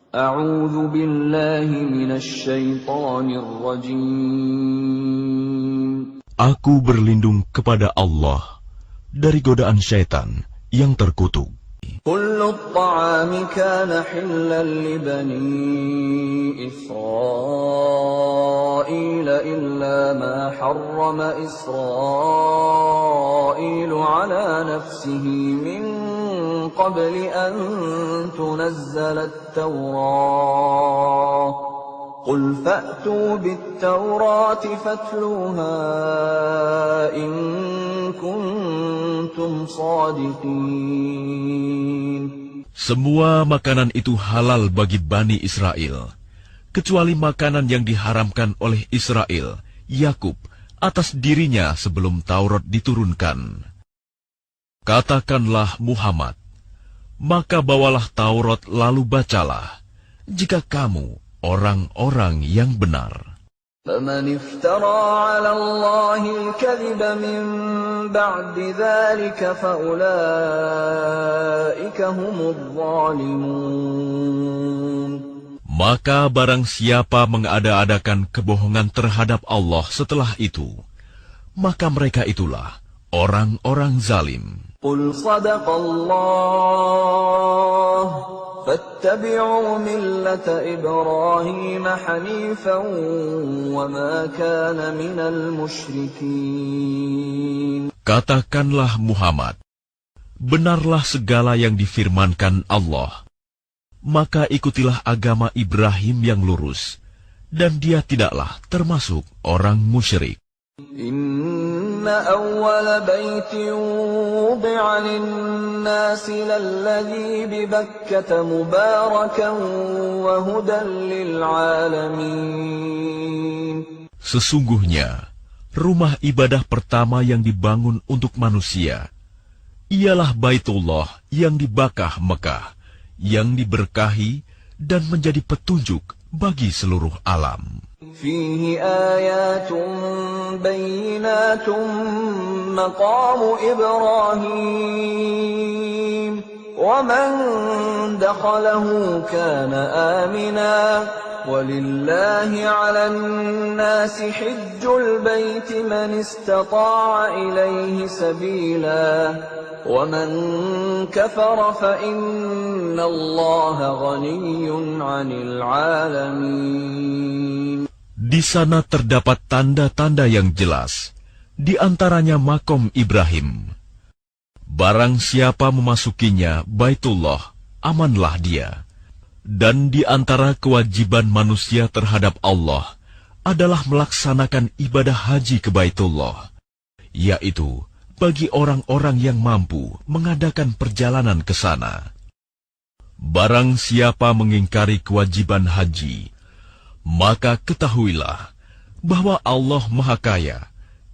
أعوذ بالله من الشيطان الرجيم. Aku berlindung kepada Allah dari godaan syaitan yang terkutuk. كل الطعام كان حلا لبني إسرائيل إلا ما حرم إسرائيل على نفسه من قبل أن تنزل التوراة قل فأتوا بالتوراة فاتلوها إن كنتم صادقين. Semua makanan itu halal bagi Bani Israel, kecuali makanan yang diharamkan oleh Israel, Yakub, atas dirinya sebelum Taurat diturunkan. Katakanlah Muhammad, maka bawalah Taurat lalu bacalah, jika kamu orang-orang yang benar. فَمَنِ افْتَرَى عَلَى اللَّهِ الْكَذِبَ مِنْ بَعْدِ ذَلِكَ فَأُولَئِكَ هُمُ الظَّالِمُونَ. Maka barang siapa mengada-adakan kebohongan terhadap Allah setelah itu, maka mereka itulah orang-orang zalim. قُلْ صَدَقَ اللَّهُ فَاتَّبِعُوا مِلَّةَ إِبْرَاهِيمَ حَنِيفًا وَمَا كَانَ مِنَ الْمُشْرِكِينَ. Katakanlah Muhammad, benarlah segala yang difirmankan Allah, maka ikutilah agama Ibrahim yang lurus, dan dia tidaklah termasuk orang musyrik. Inna awwala baytin wudi'a lin-nasi lalladhi bi Bakkata mubarakan wa hudan lil-alamin. Sesungguhnya, rumah ibadah pertama yang dibangun untuk manusia ialah Baitullah yang di Bakkah Mekah, yang diberkahi dan menjadi petunjuk bagi seluruh alam. Fihi ayatun bayyinatun maqamu Ibrahim wa man dakhalahu kana amina walillahi 'alan nasi hajjul baiti man istata'a ilayhi sabila wa man kafara fa inna Allaha ghaniyyun 'anil 'alamin. Di sana terdapat tanda-tanda yang jelas, di antaranya makom Ibrahim. Barang siapa memasukinya Baitullah, amanlah dia. Dan di antara kewajiban manusia terhadap Allah adalah melaksanakan ibadah haji ke Baitullah, yaitu bagi orang-orang yang mampu mengadakan perjalanan ke sana. Barang siapa mengingkari kewajiban haji, maka ketahuilah bahwa Allah Maha Kaya,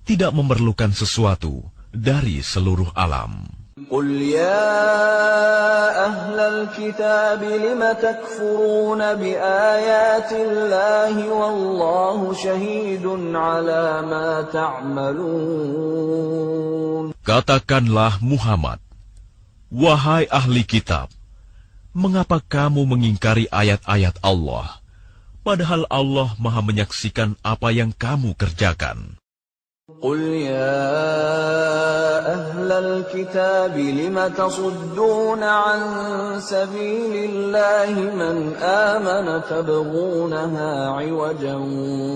tidak memerlukan sesuatu dari seluruh alam. Qul ya ahlal kitab lima takfuruna bi ayatillahi wallahu shahidun ala ma ta'malun. Katakanlah Muhammad, wahai ahli kitab, mengapa kamu mengingkari ayat-ayat Allah, padahal Allah Maha menyaksikan apa yang kamu kerjakan. Qul ya ahlal kitab lima tasudduna an sabilillahi man amana tabghunaha 'iwajan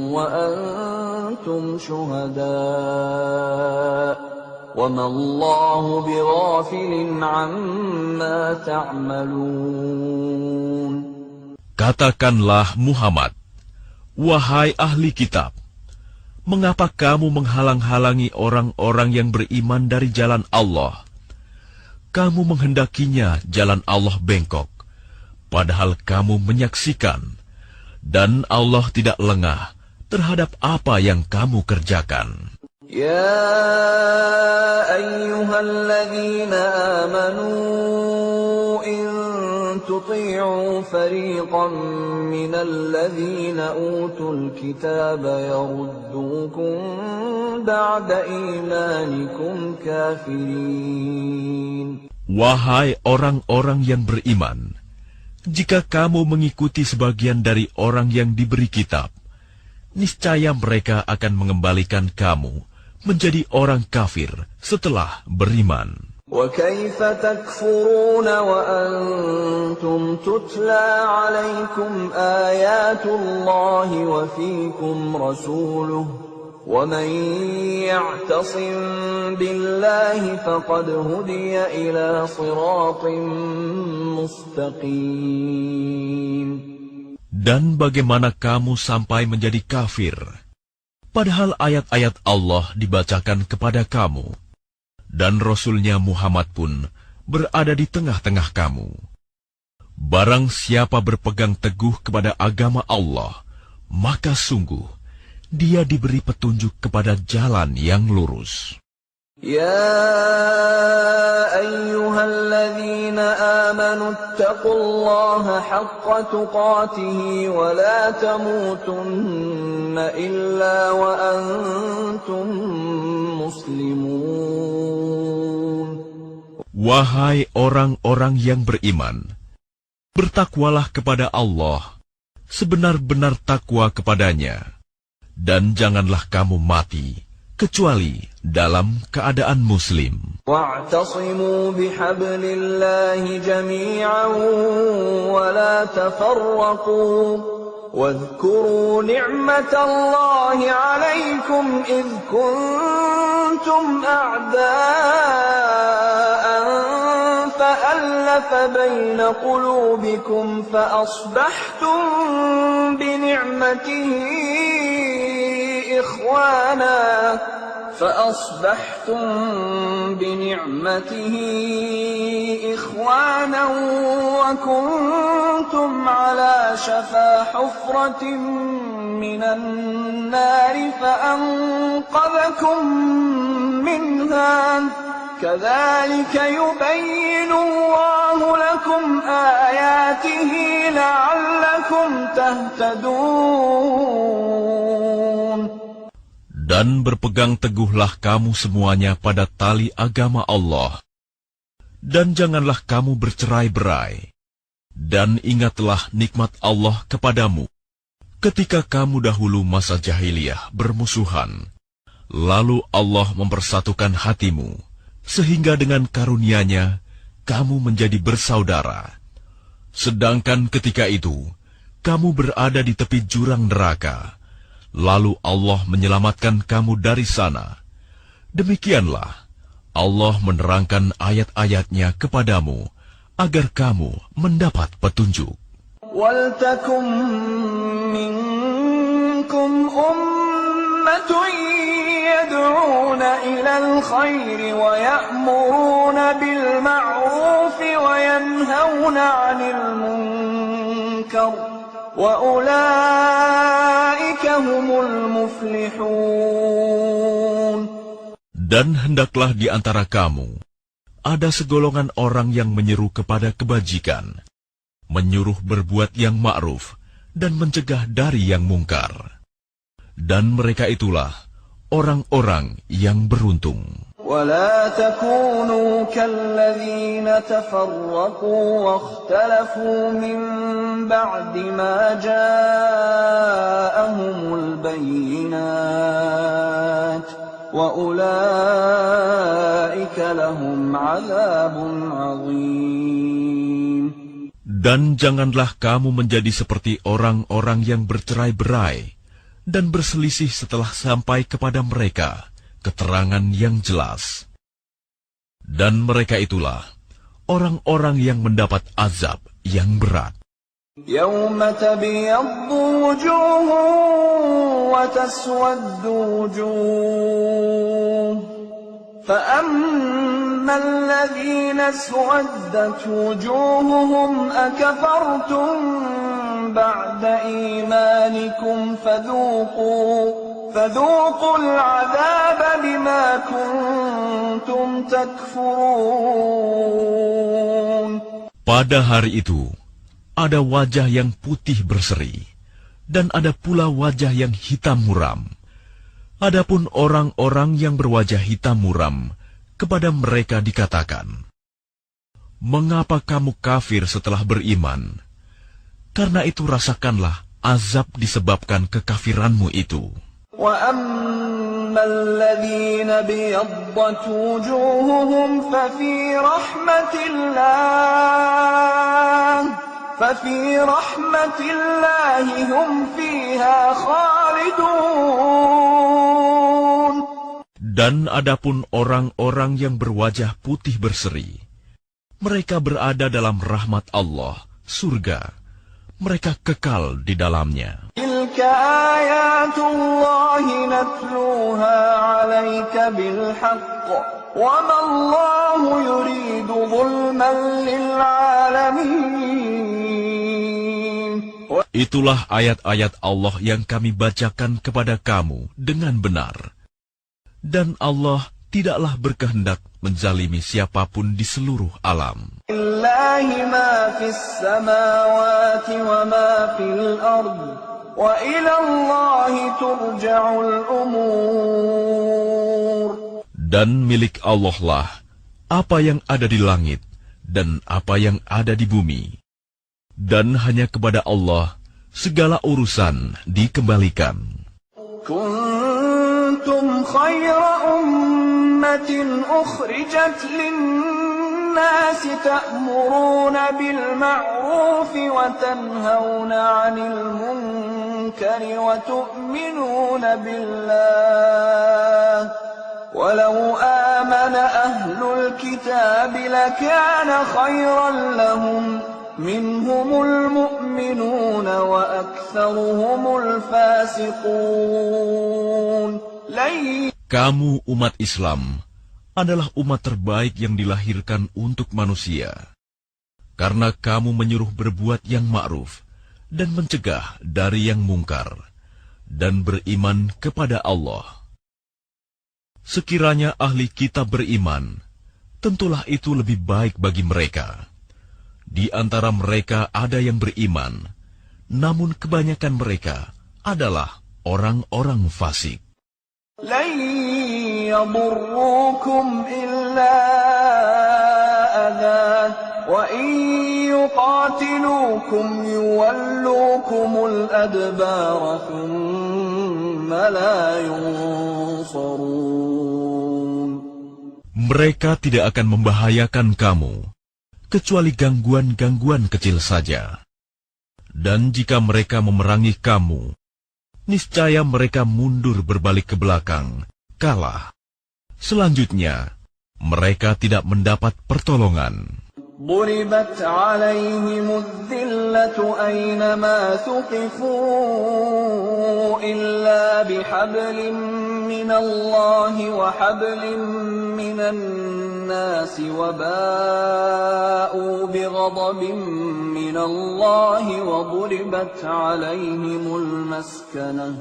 wa antum syuhada wa ma Allahu bighafilin 'amma ta'malun. Katakanlah Muhammad, wahai ahli kitab, mengapa kamu menghalang-halangi orang-orang yang beriman dari jalan Allah? Kamu menghendakinya jalan Allah bengkok, padahal kamu menyaksikan, dan Allah tidak lengah terhadap apa yang kamu kerjakan. Ya ayyuhalladzina amanu in tuti'u fariqan minal ladzina utul kitaba yaruddukum ba'da imanikum kafirin. Wahai orang-orang yang beriman, Jika kamu mengikuti sebagian dari orang yang diberi kitab, niscaya mereka akan mengembalikan kamu menjadi orang kafir setelah beriman. وَكَيْفَ تَكْفُرُونَ وَأَنْتُمْ تُتْلَى عَلَيْكُمْ آيَاتُ اللَّهِ وَفِيكُمْ رَسُولُهُ وَمَنْ يَعْتَصِمْ بِاللَّهِ فَقَدْ هُدِيَ إِلَى صِرَاطٍ مُسْتَقِيمٍ. Dan bagaimana kamu sampai menjadi kafir, padahal ayat-ayat Allah dibacakan kepada kamu, dan Rasul-Nya Muhammad pun berada di tengah-tengah kamu. Barang siapa berpegang teguh kepada agama Allah, maka sungguh dia diberi petunjuk kepada jalan yang lurus. يا أيها الذين آمنوا اتقوا الله حق تقاته ولا تموتن إلا وأنتم مسلمون. Wahai orang-orang yang beriman, bertakwalah kepada Allah sebenar-benar takwa kepadanya, dan janganlah kamu mati kecuali dalam keadaan muslim. واعتصموا بحبل الله جميعا ولا تفرقوا واذكروا نعمة الله عليكم إذ كنتم أعداء فألف بين قلوبكم فأصبحتم بنعمته إخوانا وكنتم على شفا حفرة من النار فأنقذكم منها كذلك يبين الله لكم آياته لعلكم تهتدون. Dan berpegang teguhlah kamu semuanya pada tali agama Allah, dan janganlah kamu bercerai-berai. Dan ingatlah nikmat Allah kepadamu ketika kamu dahulu masa jahiliyah bermusuhan, lalu Allah mempersatukan hatimu, sehingga dengan karunia-Nya kamu menjadi bersaudara. Sedangkan ketika itu kamu berada di tepi jurang neraka, lalu Allah menyelamatkan kamu dari sana. Demikianlah Allah menerangkan ayat-ayat-Nya kepadamu agar kamu mendapat petunjuk. وَلْتَكُنْ مِنْكُمْ أُمَّةٌ يَدْعُونَ إِلَى الْخَيْرِ وَيَأْمُرُونَ بِالْمَعْرُوفِ وَيَنْهَوْنَ عَنِ الْمُنْكَرِ وَأُولَئِكَ هُمُ الْمُفْلِحُونَ. Dan hendaklah di antara kamu ada segolongan orang yang menyeru kepada kebajikan, menyuruh berbuat yang ma'ruf, dan mencegah dari yang mungkar. Dan mereka itulah orang-orang yang beruntung. ولا تكونوا كالذين تفرقوا واختلفوا من بعد ما جاءهم البينات وأولئك لهم عذاب عظيم. Dan janganlah kamu menjadi seperti orang-orang yang bercerai-berai dan berselisih setelah sampai kepada mereka keterangan yang jelas. Dan mereka itulah orang-orang yang mendapat azab yang berat. يَوْمَ تَبْيَضُّ وُجُوهٌ وَتَسْوَدُّ وُجُوهٌ فَأَمَّا الَّذِينَ اسْوَدَّتْ وُجُوهُهُمْ أَكَفَرْتُمْ بَعْدَ إِيمَانِكُمْ فذوقوا العذاب بما كنتم تكفرون. Pada hari itu, ada wajah yang putih berseri, dan ada pula wajah yang hitam muram. Adapun orang-orang yang berwajah hitam muram, kepada mereka dikatakan, "Mengapa kamu kafir setelah beriman?" Karena itu rasakanlah azab disebabkan kekafiranmu itu. وَأَمَّا الَّذِينَ ابْيَضَّتْ وُجُوهُهُمْ فَفِي رَحْمَةِ اللَّهِ هُمْ فِيهَا خَالِدُونَ. Dan adapun orang-orang yang berwajah putih berseri, mereka berada dalam rahmat Allah, surga. Mereka kekal di dalamnya. تِلْكَ آيَاتُ اللَّهِ نَتْلُوهَا عَلَيْكَ بِالْحَقِّ وَمَا اللَّهُ يُرِيدُ ظُلْمًا لِلْعَالَمِينَ. Itulah ayat-ayat Allah yang kami bacakan kepada kamu dengan benar. Dan Allah tidaklah berkehendak menzalimi siapapun di seluruh alam. لِلَّهِ مَا فِي السَّمَاوَاتِ وَمَا فِي الْأَرْضِ وَإِلَى اللَّهِ تُرْجَعُ الْأُمُورُ. Dan milik Allah lah apa yang ada di langit dan apa yang ada di bumi. Dan hanya kepada Allah segala urusan dikembalikan. كنتم خير أمة أخرجت للناس تأمرون بالمعروف وتنهون عن المنكر وتؤمنون بالله ولو آمن أهل الكتاب لكان خيرا لهم منهم المؤمنون وأكثرهم الفاسقون. Kamu umat Islam adalah umat terbaik yang dilahirkan untuk manusia. Karena kamu menyuruh berbuat yang ma'ruf dan mencegah dari yang mungkar dan beriman kepada Allah. Sekiranya ahli kitab beriman, tentulah itu lebih baik bagi mereka. Di antara mereka ada yang beriman, namun kebanyakan mereka adalah orang-orang fasik. لن يضروكم إلا أذى وإن يقاتلوكم يولوكم الأدبار ثم لا ينصرون. Mereka tidak akan membahayakan kamu, kecuali gangguan-gangguan kecil saja. Dan jika mereka memerangi kamu, niscaya mereka mundur berbalik ke belakang, kalah. Selanjutnya, mereka tidak mendapat pertolongan. ضربت عليهم الذلة أينما ثقفوا إلا بحبل من الله وحبل من الناس وباءوا بغضب من الله وضربت عليهم المسكنة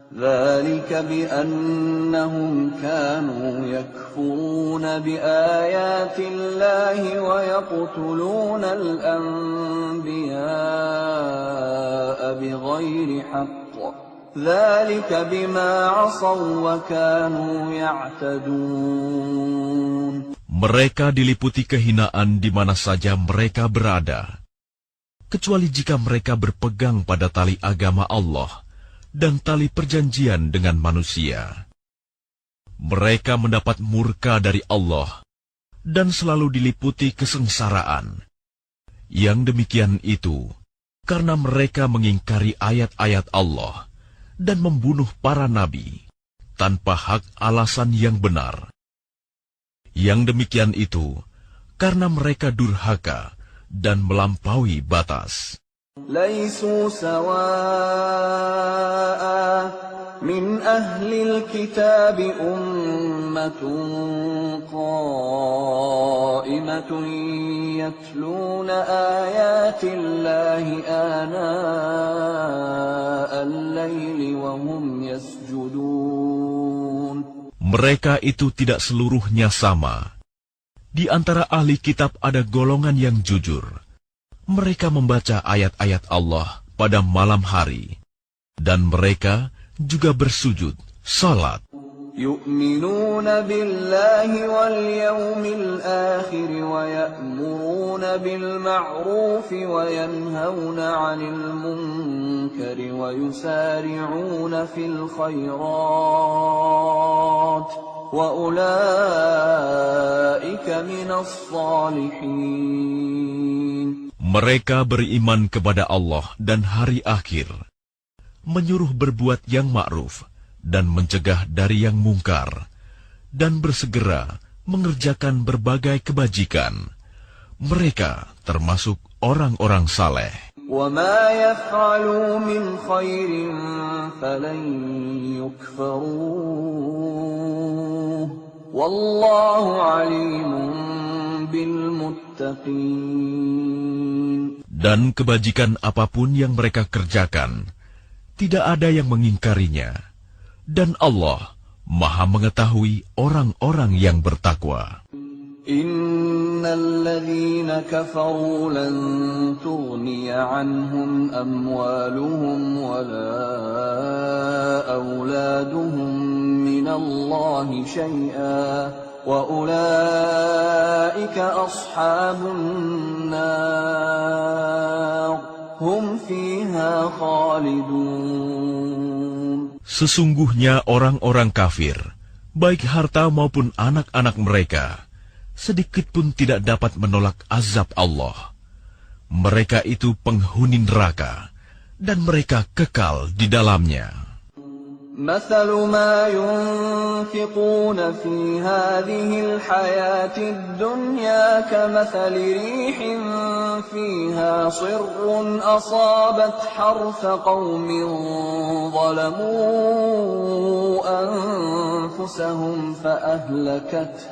ذلك بأنهم كانوا يكفرون بآيات الله ويقتلون الأنبياء بغير حق ذلك بما عصوا وكانوا يعتدون. Mereka diliputi kehinaan di mana saja mereka berada, kecuali jika mereka berpegang pada tali agama Allah dan tali perjanjian dengan manusia. Mereka mendapat murka dari Allah dan selalu diliputi kesengsaraan. Yang demikian itu karena mereka mengingkari ayat-ayat Allah dan membunuh para nabi tanpa hak alasan yang benar. Yang demikian itu karena mereka durhaka dan melampaui batas. ليسوا سواء من أهل الكتاب أمة قائمة يتلون آيات الله آناء الليل وهم يسجدون. Mereka itu tidak seluruhnya sama. Di antara ahli kitab ada golongan yang jujur. Mereka membaca ayat-ayat Allah pada malam hari, dan mereka juga bersujud, salat. يؤمنون بالله واليوم الآخر ويأمرون بالمعروف وينهون عن المنكر ويسارعون في الخيرات وأولئك من الصالحين. Mereka beriman kepada Allah dan hari akhir, menyuruh berbuat yang ma'ruf dan mencegah dari yang mungkar, dan bersegera mengerjakan berbagai kebajikan. Mereka termasuk orang-orang saleh. وَمَا يَفْعَلُوا مِنْ خَيْرٍ فَلَنْ يُكْفَرُوهُ وَاللَّهُ عَلِيمٌ بِالْمُتَّقِينَ. Dan kebajikan apapun yang mereka kerjakan, tidak ada yang mengingkarinya. Dan Allah Maha mengetahui orang-orang yang bertakwa. Innal ladzina kafaru lan tughniya anhum amwaluhum wala auladuhum minallahi syai'a wa ulaika ashabun nar hum fiha khalidun. Sesungguhnya orang-orang kafir, baik harta maupun anak-anak mereka, sedikit pun tidak dapat menolak azab Allah. Mereka itu penghuni neraka, dan mereka kekal di dalamnya. مثل ما ينفقون في هذه الحياة الدنيا كمثل ريح فيها صر أصابت حرث قوم ظلموا أنفسهم فأهلكته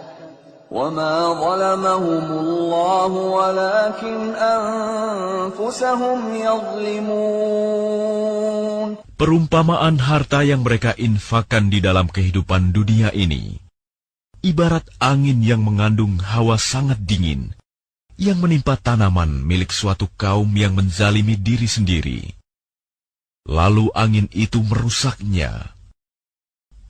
وما ظلمهم الله ولكن أنفسهم يظلمون. Perumpamaan harta yang mereka infakkan di dalam kehidupan dunia ini, ibarat angin yang mengandung hawa sangat dingin, yang menimpa tanaman milik suatu kaum yang menzalimi diri sendiri. Lalu angin itu merusaknya.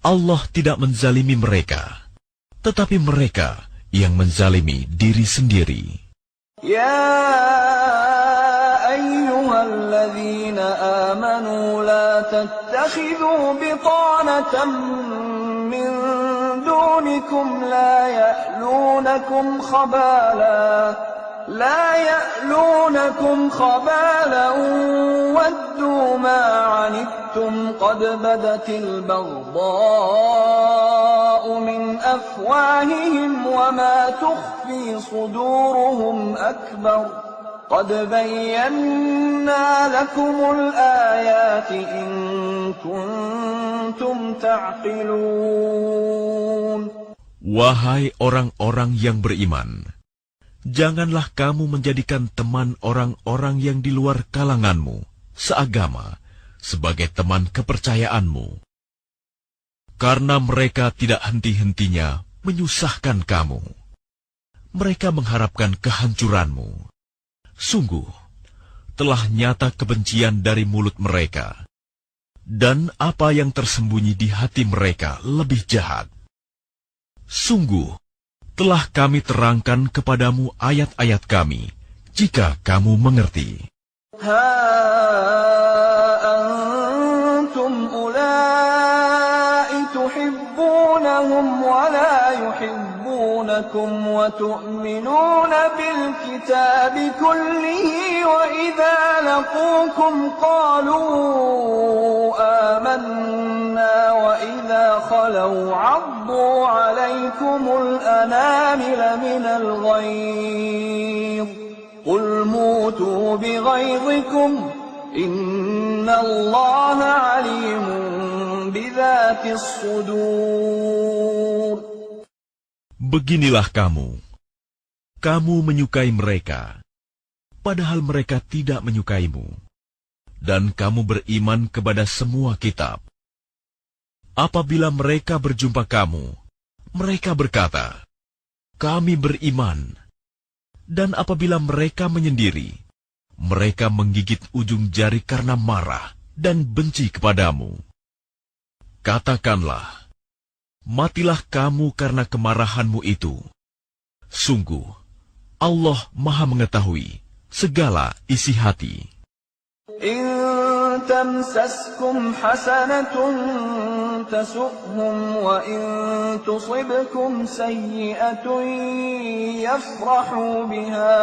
Allah tidak menzalimi mereka, tetapi mereka yang menzalimi diri sendiri. Ya ayyuhalladzina amanu la tattakhidhu bitanatan min dunikum la ya'lunakum khabala waddu ma 'anittum qad badatil baghdha'u min afwahihim wa ma tukhfi suduruhum akbar qad bayyana lakumul ayati in kuntum ta'qilun. Wahai orang-orang yang beriman, janganlah kamu menjadikan teman orang-orang yang di luar kalanganmu, seagama, sebagai teman kepercayaanmu. Karena mereka tidak henti-hentinya menyusahkan kamu. Mereka mengharapkan kehancuranmu. Sungguh, telah nyata kebencian dari mulut mereka, dan apa yang tersembunyi di hati mereka lebih jahat. Sungguh, telah kami terangkan kepadamu ayat-ayat kami, jika kamu mengerti. Ha antum ulai tuhibbunahum wa la yuhibbunakum wa tu'minuna bil kitabi kullihi wa idza laqukum qalu amanna wa idza khalu 'addu 'alaykumul anamila minal ghayz qul mutu bighayzikum innallaha 'alimun bidzatis sudur. Beginilah kamu menyukai mereka, padahal mereka tidak menyukaimu, dan kamu beriman kepada semua kitab. Apabila mereka berjumpa kamu, mereka berkata, kami beriman. Dan apabila mereka menyendiri, mereka menggigit ujung jari karena marah dan benci kepadamu. Katakanlah, matilah kamu karena kemarahanmu itu. Sungguh, Allah Maha mengetahui segala isi hati. إن تمسسكم حسنة تسؤهم وإن تصبكم سيئة يفرحوا بها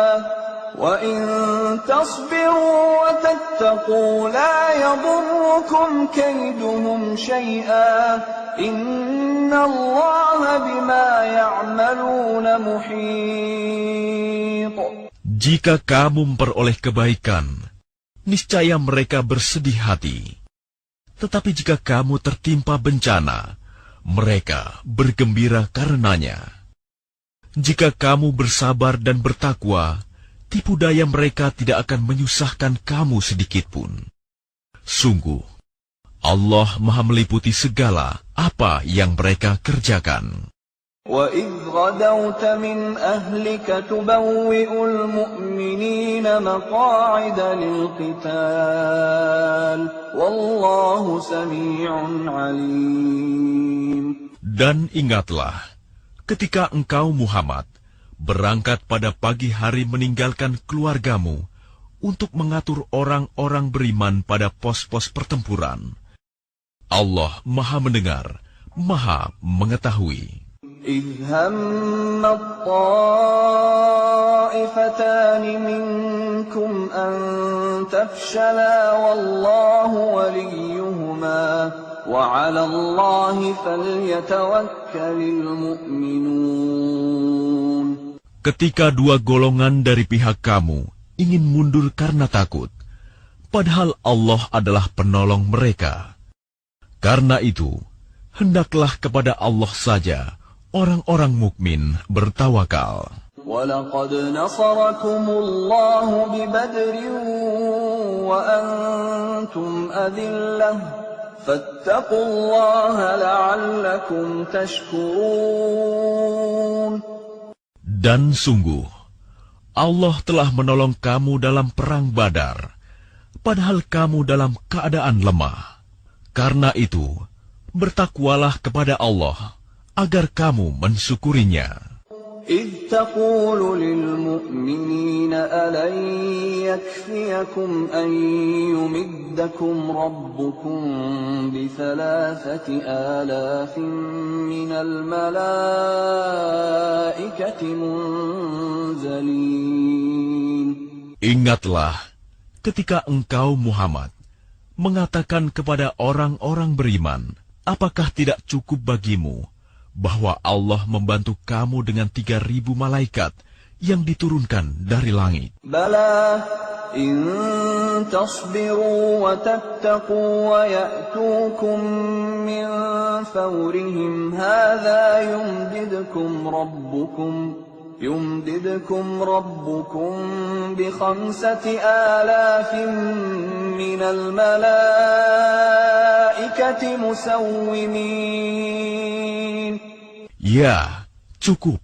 وإن تصبروا وتتقوا لا يضركم كيدهم شيئا إن الله بما يعملون محيط. Jika kamu memperoleh kebaikan, niscaya mereka bersedih hati. Tetapi jika kamu tertimpa bencana, mereka bergembira karenanya. Jika kamu bersabar dan bertakwa, tipu daya mereka tidak akan menyusahkan kamu sedikitpun. Sungguh, Allah Maha meliputi segala apa yang mereka kerjakan. وَإِذْ غَدَوْتَ مِنْ أَهْلِكَ تُبَوِّئُ الْمُؤْمِنِينَ مَقَاعِدَ لِلْقِتَالِ وَاللَّهُ سَمِيعٌ عَلِيمٌ. Dan ingatlah, ketika engkau Muhammad berangkat pada pagi hari meninggalkan keluargamu untuk mengatur orang-orang beriman pada pos-pos pertempuran. Allah Maha mendengar, Maha mengetahui. إِذْ هَمَّ الطَّائِفَتَانِ مِنكُمْ أَن تَفْشَلَا وَاللَّهُ وَلِيُّهُمَا وَعَلَى اللَّهِ فَلْيَتَوَكَّلِ الْمُؤْمِنُونَ. Ketika dua golongan dari pihak kamu ingin mundur karena takut, padahal Allah adalah penolong mereka. Karena itu, hendaklah kepada Allah saja orang-orang mukmin bertawakal. وَلَقَدْ نَصَرَكُمُ اللَّهُ بِبَدْرٍ وَأَنْتُمْ أَذِلَّةٌ فَاتَّقُوا اللَّهَ لَعَلَّكُمْ تَشْكُرُونَ. Dan sungguh, Allah telah menolong kamu dalam perang Badar, padahal kamu dalam keadaan lemah. Karena itu, bertakwalah kepada Allah agar kamu mensyukurinya. إِذْ تَقُولُ لِلْمُؤْمِنِينَ أَلَنْ يَكْفِيَكُمْ أَنْ يُمِدَّكُمْ رَبُّكُمْ بِثَلَاثَةِ آلَافٍ مِّنَ الْمَلَائِكَةِ مُنْزَلِينَ. Ingatlah ketika engkau Muhammad mengatakan kepada orang-orang beriman, apakah tidak cukup bagimu bahwa Allah membantu kamu dengan 3.000 malaikat yang diturunkan dari langit? Bala, in tasbiru wa tattaqu wa ya'tukum min fawrihim hadha yumdidkum rabbukum bi 5,000 minal malaikati musawwimin. Ya, cukup.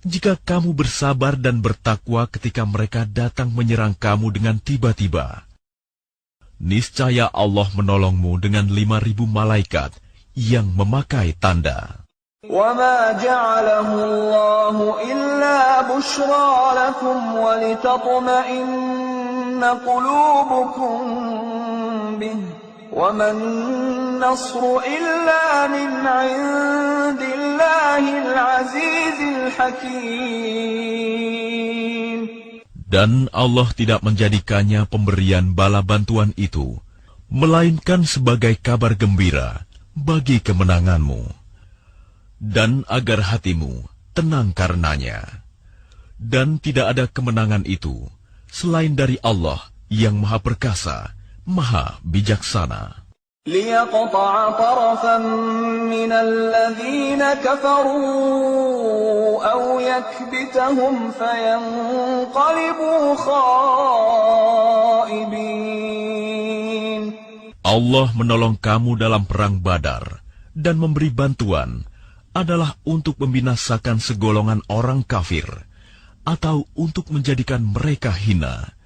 Jika kamu bersabar dan bertakwa ketika mereka datang menyerang kamu dengan tiba-tiba, niscaya Allah menolongmu dengan 5.000 malaikat yang memakai tanda. وَمَا جَعَلَهُ اللَّهُ إِلَّا بُشْرَى لَكُمْ وَلِتَطْمَئِنَّ قُلُوبُكُمْ بِهِ وَمَا النَّصْرُ إِلَّا مِنْ عِنْدِ اللَّهِ الْعَزِيزِ الْحَكِيمِ. Dan Allah tidak menjadikannya pemberian bala bantuan itu, melainkan sebagai kabar gembira bagi kemenanganmu, dan agar hatimu tenang karenanya. Dan tidak ada kemenangan itu selain dari Allah yang Maha Perkasa, Maha Bijaksana. لِيَقْطَعَ طَرَفًا مِّنَ الَّذِينَ كَفَرُوا أَوْ يَكْبِتَهُمْ فَيَنْقَلِبُوا خَائِبِينَ. Allah menolong kamu dalam perang Badar dan memberi bantuan adalah untuk membinasakan segolongan orang kafir atau untuk menjadikan mereka hina,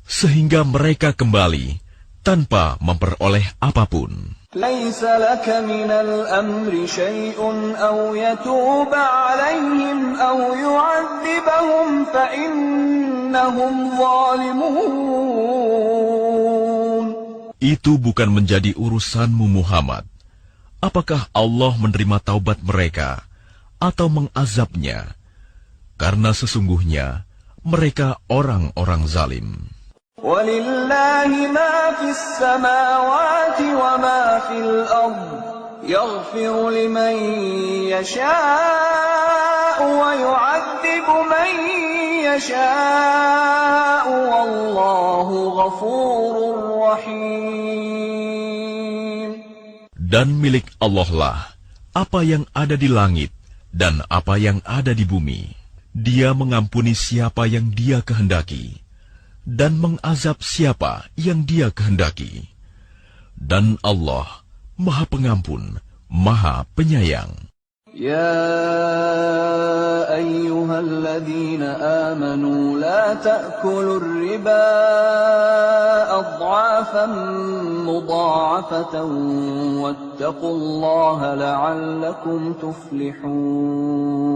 sehingga mereka kembali tanpa memperoleh apapun. ليس لك من الأمر شيء أو يتوب عليهم أو يعذبهم فإنهم ظالمون. Itu bukan menjadi urusanmu Muhammad. Apakah Allah menerima taubat mereka atau mengazabnya? Karena sesungguhnya mereka orang-orang zalim. وَلِلَّهِ مَا فِي السَّمَاوَاتِ وَمَا فِي الْأَرْضِ يَغْفِرُ لِمَن يَشَاءُ وَيُعَذِّبُ مَن يَشَاءُ وَاللَّهُ غَفُورٌ رَّحِيمٌ. Dan milik Allah lah apa yang ada di langit dan apa yang ada di bumi. Dia mengampuni siapa yang Dia kehendaki dan mengazab siapa yang Dia kehendaki. Dan Allah Maha Pengampun, Maha Penyayang. يا أيها الذين آمنوا لا تأكلوا الربا أضعافا مضاعفة واتقوا الله لعلكم تفلحون.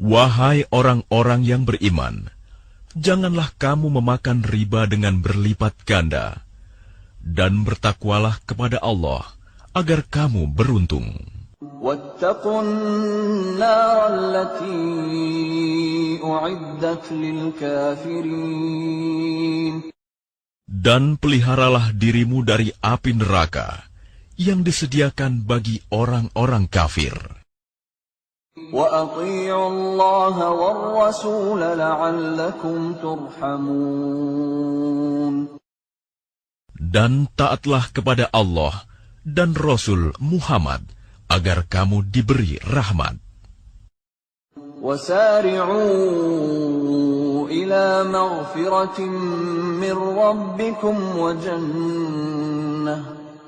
Wahai orang-orang yang beriman, janganlah kamu memakan riba dengan berlipat ganda, dan bertakwalah kepada Allah agar kamu beruntung. واتقوا النار التي أعدت للكافرين. Dan peliharalah dirimu dari api neraka yang disediakan bagi orang-orang kafir. وأطيعوا الله والرسول لعلكم ترحمون. Dan taatlah kepada Allah dan Rasul Muhammad agar kamu diberi rahmat. وسارعوا إلى مغفرة من ربكم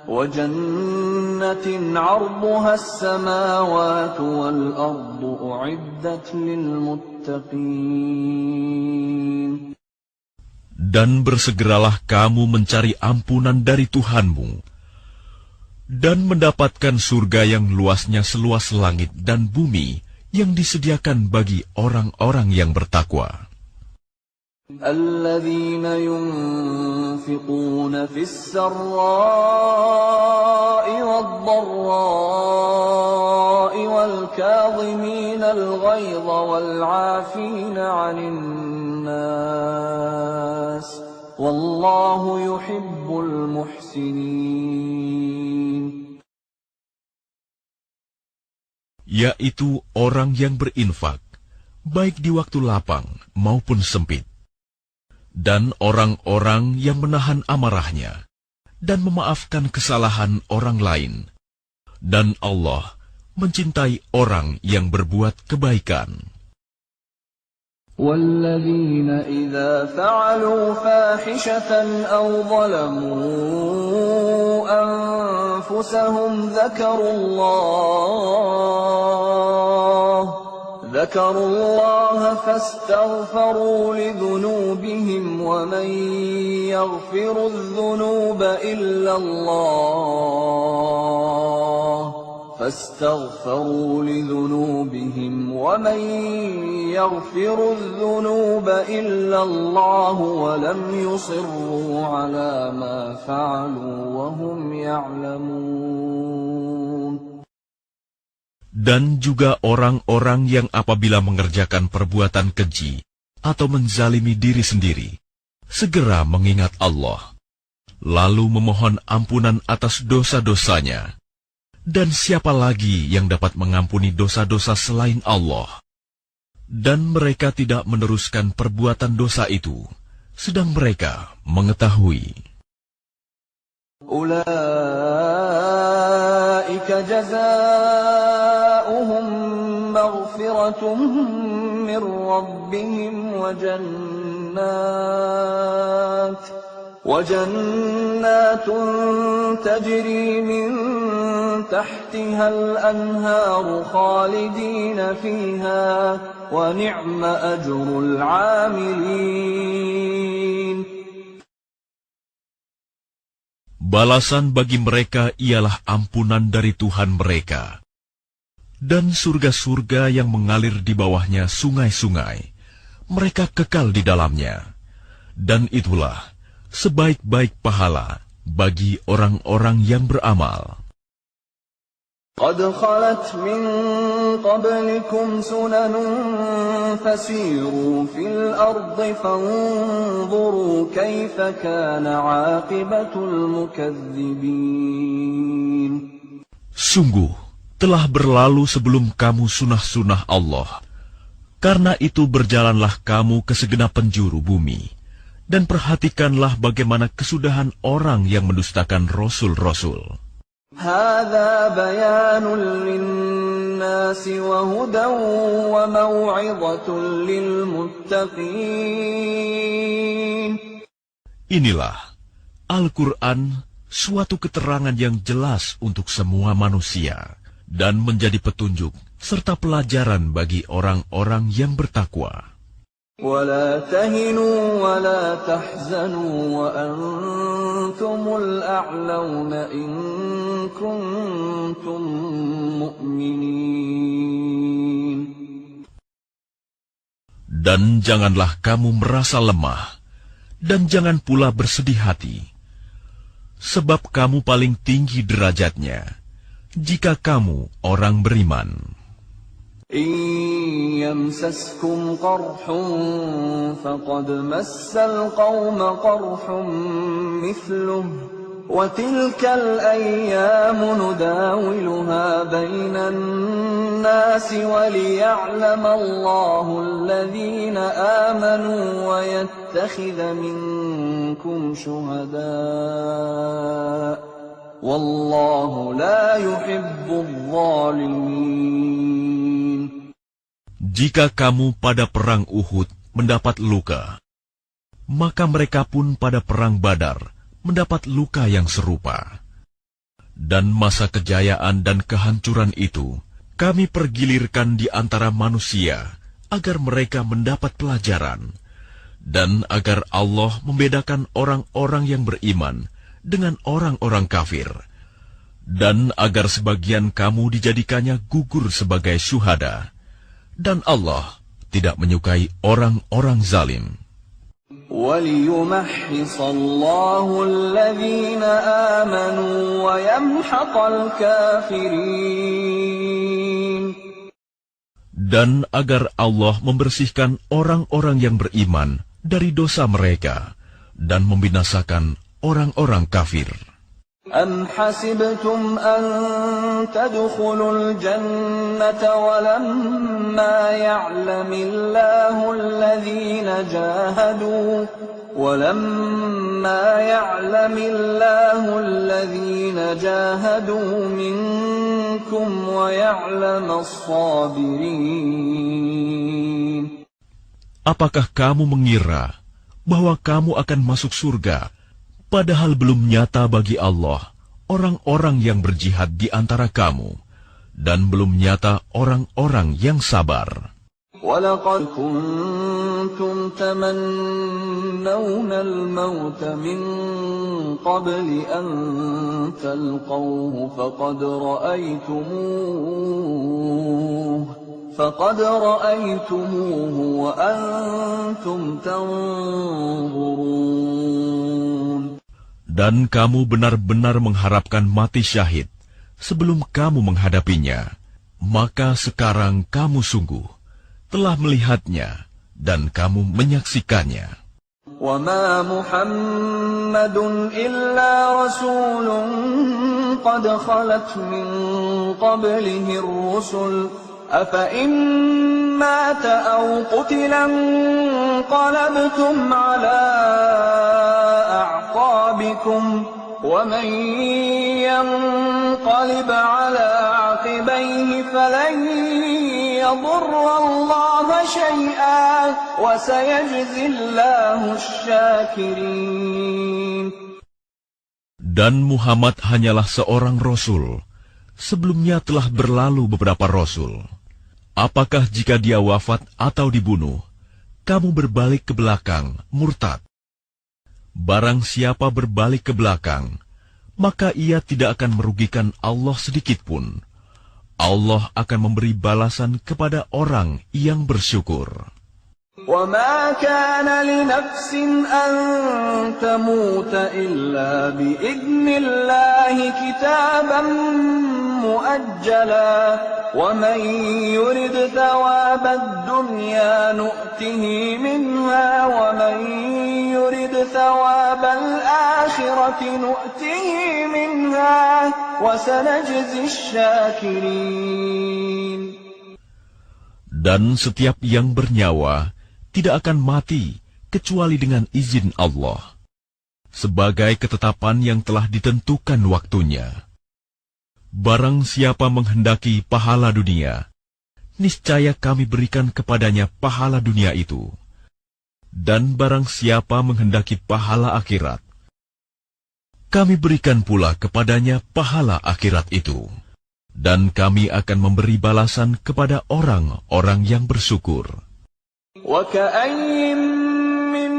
وجنة عرضها السماوات والأرض أعدت للمتقين. Dan bersegeralah kamu mencari ampunan dari Tuhanmu dan mendapatkan surga yang luasnya seluas langit dan bumi yang disediakan bagi orang-orang yang bertakwa. الذين ينفقون في السراء والضراء والكاظمين الغيظ والعافين عن الناس والله يحب المحسنين. Yaitu orang yang berinfak, baik di waktu lapang maupun sempit, dan orang-orang yang menahan amarahnya dan memaafkan kesalahan orang lain. Dan Allah mencintai orang yang berbuat kebaikan. والذين إذا فعلوا فاحشة أو ظلموا أنفسهم ذكروا الله فاستغفروا لذنوبهم ومن يغفر الذنوب إلا الله ولم يصروا على ما فعلوا وهم يعلمون. Dan juga orang-orang yang apabila mengerjakan perbuatan keji atau menzalimi diri sendiri, segera mengingat Allah, lalu memohon ampunan atas dosa-dosanya. Dan siapa lagi yang dapat mengampuni dosa-dosa selain Allah? Dan mereka tidak meneruskan perbuatan dosa itu, sedang mereka mengetahui. أولئك جزاؤهم مغفرة من ربهم وجنات تجري من تحتها الأنهار خالدين فيها ونعم أجر العاملين. Balasan bagi mereka ialah ampunan dari Tuhan mereka, dan surga-surga yang mengalir di bawahnya sungai-sungai. Mereka kekal di dalamnya, dan itulah sebaik-baik pahala bagi orang-orang yang beramal. قد خلت من قبلكم سنن فسيروا في الأرض فانظروا كيف كان عاقبة المكذبين. Sungguh, telah berlalu sebelum kamu sunah-sunah Allah. Karena itu berjalanlah kamu ke segenap penjuru bumi, dan perhatikanlah bagaimana kesudahan orang yang mendustakan Rasul-Rasul. هذا بيان للناس وهدى وموعظة للمتقين. Inilah Al-Quran, suatu keterangan yang jelas untuk semua manusia, dan menjadi petunjuk serta pelajaran bagi orang-orang yang bertakwa. ولا تهنوا ولا تحزنوا وأنتم الأعلون إن كنتم مؤمنين. Dan janganlah kamu merasa lemah, dan jangan pula bersedih hati, sebab kamu paling tinggi derajatnya, jika kamu orang beriman. إن يمسسكم قرح فقد مس القوم قرح مثله وتلك الأيام نداولها بين الناس وليعلم الله الذين آمنوا ويتخذ منكم شهداء والله لا يحب الظالمين. Jika kamu pada perang Uhud mendapat luka, maka mereka pun pada perang Badar mendapat luka yang serupa. Dan masa kejayaan dan kehancuran itu kami pergilirkan di antara manusia agar mereka mendapat pelajaran, dan agar Allah membedakan orang-orang yang beriman dengan orang-orang kafir, dan agar sebagian kamu dijadikannya gugur sebagai syuhada. Dan Allah tidak menyukai orang-orang zalim. وَلِيُمَحِّصَ اللَّهُ الَّذِينَ آمَنُوا وَيَمْحَقَ الْكَافِرِينَ. Dan agar Allah membersihkan orang-orang yang beriman dari dosa mereka dan membinasakan orang-orang kafir. أَمْ حَسِبْتُمْ أَن تَدْخُلُوا الْجَنَّةَ وَلَمَّا يَعْلَمِ اللَّهُ الَّذِينَ جَاهَدُوا مِنكُمْ وَيَعْلَمَ الصَّابِرِينَ. Apakah kamu mengira bahwa kamu akan masuk surga, padahal belum nyata bagi Allah orang-orang yang berjihad di antara kamu, dan belum nyata orang-orang yang sabar. وَلَقَدْ كُنْتُمْ تَمَنَّوْنَ الْمَوْتَ مِنْ قَبْلِ أَنْ تَلْقَوْهُ فَقَدْ رَأَيْتُمُوهُ وَأَنْتُمْ تَنْظُرُونَ. Dan kamu benar-benar mengharapkan mati syahid sebelum kamu menghadapinya, maka sekarang kamu sungguh telah melihatnya dan kamu menyaksikannya. وَمَا مُحَمَّدٌ إِلَّا رَسُولٌ قَدْ خَلَتْ مِنْ قَبْلِهِ الرُّسُلُ أَفَإِنْ مَاتَ أَوْ قُتِلَ انقَلَبْتُمْ عَلَى أَعْقَابِكُمْ وَمَنْ يَنْقَلِبْ عَلَى عَقِبَيْهِ فَلَنْ يَضُرَّ اللَّهَ شَيْئًا وَسَيَجْزِي اللَّهُ الشَّاكِرِينَ. Dan Muhammad hanyalah seorang Rasul. Sebelumnya telah berlalu beberapa Rasul. Apakah jika dia wafat atau dibunuh, kamu berbalik ke belakang, murtad? Barang siapa berbalik ke belakang, maka ia tidak akan merugikan Allah sedikitpun. Allah akan memberi balasan kepada orang yang bersyukur. وَمَا كَانَ لِنَفْسٍ أَن تَمُوتَ إِلَّا بِإِذْنِ اللَّهِ كِتَابًا مُؤَجَّلًا وَمَن يُرِدْ ثَوَابَ الدُّنْيَا نُؤْتِهِ مِنْهَا وَمَن يُرِدْ ثَوَابَ الْآخِرَةِ نُؤْتِهِ مِنْهَا وَسَنَجْزِي الشَّاكِرِينَ. Dan setiap yang bernyawa tidak akan mati kecuali dengan izin Allah, sebagai ketetapan yang telah ditentukan waktunya. Barang siapa menghendaki pahala dunia, niscaya kami berikan kepadanya pahala dunia itu. Dan barang siapa menghendaki pahala akhirat, kami berikan pula kepadanya pahala akhirat itu. Dan kami akan memberi balasan kepada orang-orang yang bersyukur. وَكَأَيٍّ مِّن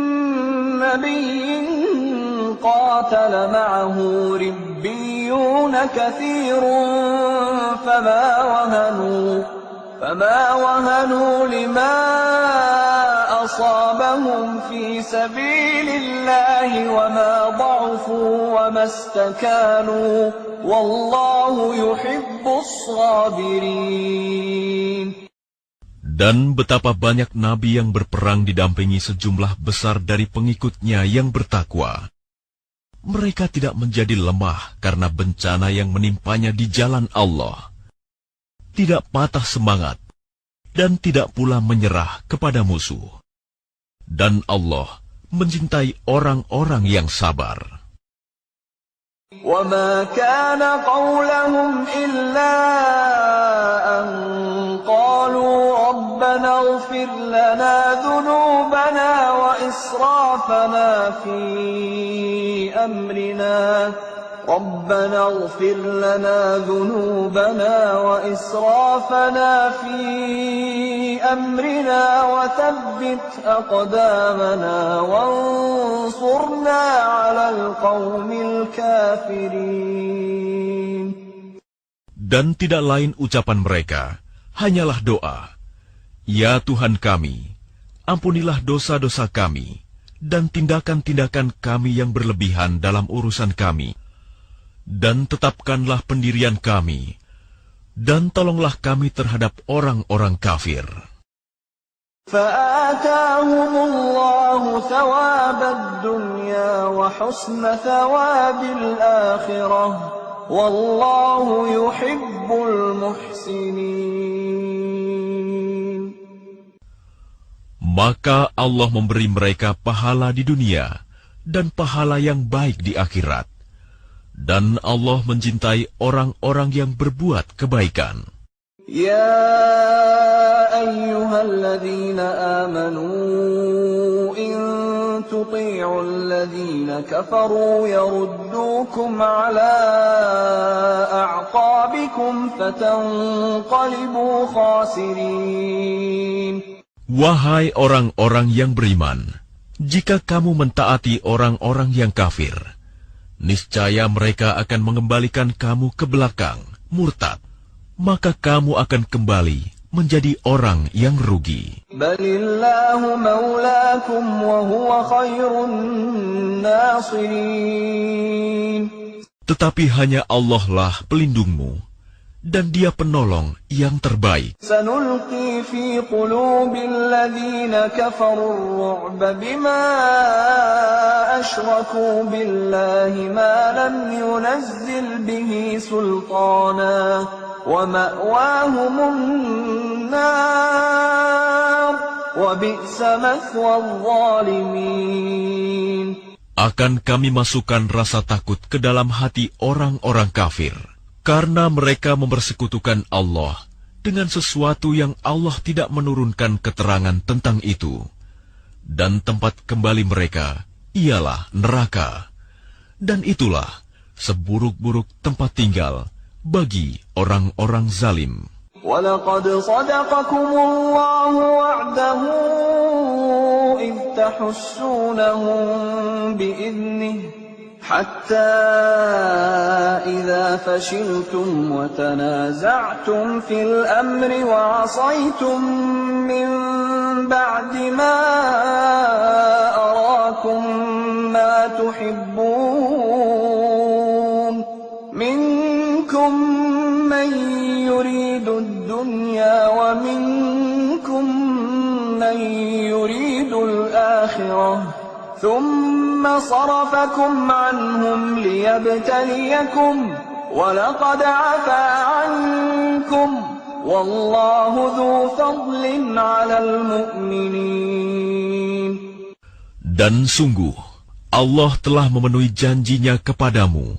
نَّبِيٍّ قَاتَلَ مَعَهُ رِبِّيُّونَ كَثِيرٌ فَمَا وَهَنُوا لِمَا أَصَابَهُمْ فِي سَبِيلِ اللَّهِ وَمَا ضَعُفُوا وَمَا اسْتَكَانُوا وَاللَّهُ يُحِبُّ الصَّابِرِينَ. Dan betapa banyak nabi yang berperang didampingi sejumlah besar dari pengikutnya yang bertakwa. Mereka tidak menjadi lemah karena bencana yang menimpanya di jalan Allah. Tidak patah semangat, dan tidak pula menyerah kepada musuh. Dan Allah mencintai orang-orang yang sabar. وَمَا كَانَ قَوْلَهُمْ إِلَّا أَن قَالُوا رَبَّنَا اغْفِرْ لَنَا ذُنُوبَنَا وَإِسْرَافَنَا فِي أَمْرِنَا رَبَّنَا اغْفِرْ لَنَا ذُنُوبَنَا وَإِسْرَافَنَا فِي أَمْرِنَا وَثَبِّتْ أَقْدَامَنَا وَانصُرْنَا عَلَى الْقَوْمِ الْكَافِرِينَ. Dan tidak lain ucapan mereka, hanyalah doa. Ya Tuhan kami, ampunilah dosa-dosa kami, dan tindakan-tindakan kami yang berlebihan dalam urusan kami. Dan tetapkanlah pendirian kami, dan tolonglah kami terhadap orang-orang kafir. فَآتَاهُمُ اللَّهُ ثَوَابَ الدُّنْيَا وَحُسْنَ ثَوَابِ الْآخِرَةِ وَاللَّهُ يُحِبُّ الْمُحْسِنِينَ. Maka Allah memberi mereka pahala di dunia dan pahala yang baik di akhirat. Dan Allah mencintai orang-orang yang berbuat kebaikan. Ya ayyuhalladzina amanu in tuti'u alladzina kafaru yaruddukum ala a'qabikum fatanqalibu khasirin. Wahai orang-orang yang beriman, jika kamu mentaati orang-orang yang kafir, niscaya mereka akan mengembalikan kamu ke belakang, murtad. Maka kamu akan kembali menjadi orang yang rugi. Balillahu maulakum wa huwa khairun nasirin. Tetapi hanya Allah lah pelindungmu, dan Dia penolong yang terbaik. Sanulqi fi qulubil ladzina kafaru ar-ru'ba bima asyraku billahi ma lam yunazzil bihi sultana wa ma'wahumun nar wa bi'sa mathwal zalimin. Akan kami masukkan rasa takut ke dalam hati orang-orang kafir, karena mereka mempersekutukan Allah dengan sesuatu yang Allah tidak menurunkan keterangan tentang itu. Dan tempat kembali mereka ialah neraka. Dan itulah seburuk-buruk tempat tinggal bagi orang-orang zalim. وَلَقَدْ صَدَقَكُمُ اللَّهُ وَعْدَهُ إِذْ تَحُسُّونَهُم بِإِذْنِهِ حتى إذا فشلتم وتنازعتم في الأمر وعصيتم من بعد ما أراكم ما تحبون منكم من يريد الدنيا ومنكم من يريد الآخرة ثم صرفكم عنهم ليبتليكم ولقد عفا عنكم والله ذو فضل على المؤمنين. Dan sungguh, Allah telah memenuhi janjinya kepadamu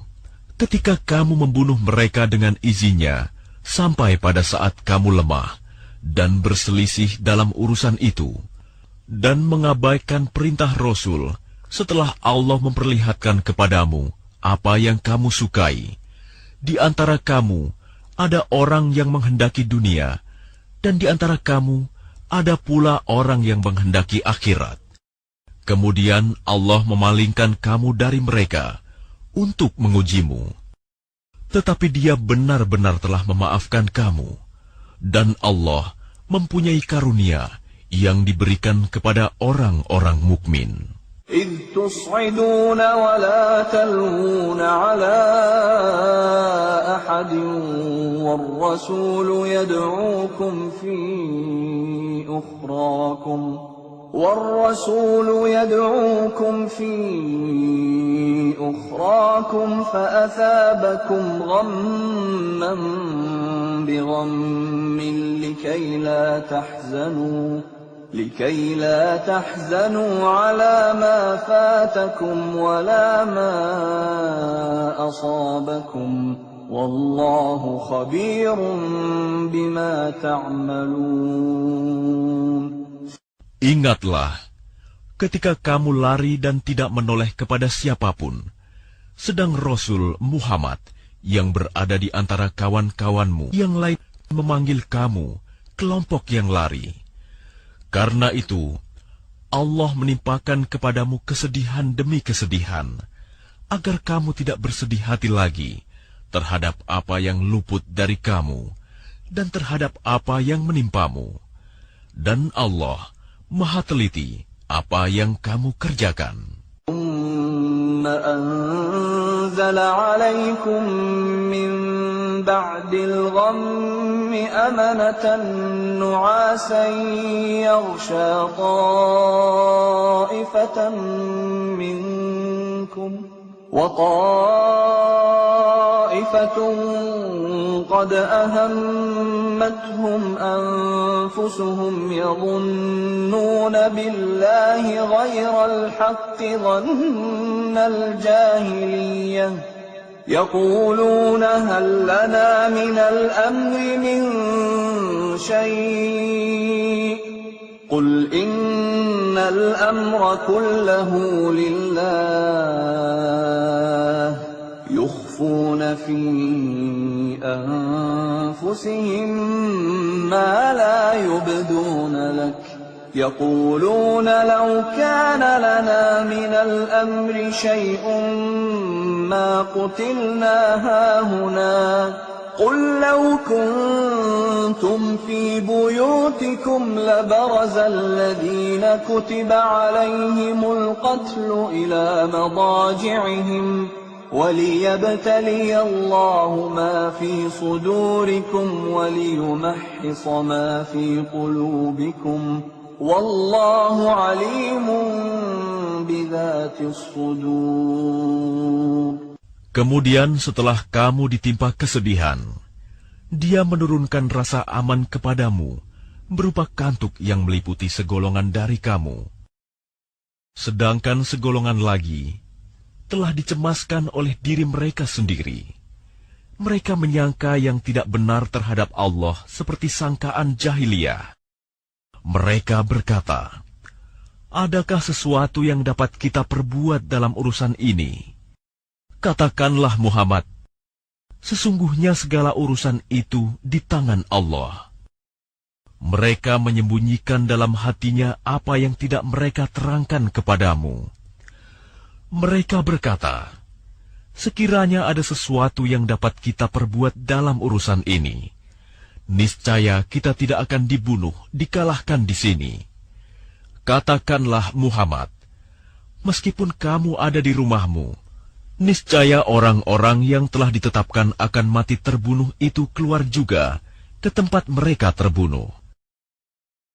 ketika kamu membunuh mereka dengan izinnya sampai pada saat kamu lemah dan berselisih dalam urusan itu, dan mengabaikan perintah Rasul setelah Allah memperlihatkan kepadamu apa yang kamu sukai. Di antara kamu ada orang yang menghendaki dunia, dan di antara kamu ada pula orang yang menghendaki akhirat. Kemudian Allah memalingkan kamu dari mereka untuk mengujimu. Tetapi Dia benar-benar telah memaafkan kamu, dan Allah mempunyai karunia yang diberikan kepada orang-orang mukmin. إذ تصعدون ولا تلوون على أحد والرسول يدعوكم في أخراكم فأثابكم غما بغم لكي لا تحزنوا على ما فاتكم ولا ما أصابكم والله خبير بما تعملون. Ingatlah, ketika kamu lari dan tidak menoleh kepada siapapun, sedang Rasul Muhammad yang berada di antara kawan-kawanmu yang lain memanggil kamu, kelompok yang lari. Karena itu, Allah menimpakan kepadamu kesedihan demi kesedihan, agar kamu tidak bersedih hati lagi terhadap apa yang luput dari kamu, dan terhadap apa yang menimpamu. Dan Allah Maha teliti apa yang kamu kerjakan. أنزل عليكم من بعد الغم أمنة نعاسا يغشى طائفة منكم وطائفة قد أهمتهم أنفسهم يظنون بالله غير الحق ظن الجاهلية يقولون هل لنا من الأمر من شيء قل إن الأمر كله لله يخفون في أنفسهم ما لا يبدون لك يقولون لو كان لنا من الأمر شيء ما قتلنا هاهنا قل لو كنتم في بيوتكم لبرز الذين كتب عليهم القتل إلى مضاجعهم وليبتلي الله ما في صدوركم وليمحص ما في قلوبكم والله عليم بذات الصدور. Kemudian setelah kamu ditimpa kesedihan, Dia menurunkan rasa aman kepadamu berupa kantuk yang meliputi segolongan dari kamu. Sedangkan segolongan lagi telah dicemaskan oleh diri mereka sendiri. Mereka menyangka yang tidak benar terhadap Allah seperti sangkaan jahiliyah. Mereka berkata, adakah sesuatu yang dapat kita perbuat dalam urusan ini? Katakanlah Muhammad, sesungguhnya segala urusan itu di tangan Allah. Mereka menyembunyikan dalam hatinya apa yang tidak mereka terangkan kepadamu. Mereka berkata, sekiranya ada sesuatu yang dapat kita perbuat dalam urusan ini, niscaya kita tidak akan dibunuh, dikalahkan di sini. Katakanlah Muhammad, meskipun kamu ada di rumahmu, niscaya orang-orang yang telah ditetapkan akan mati terbunuh itu keluar juga ke tempat mereka terbunuh.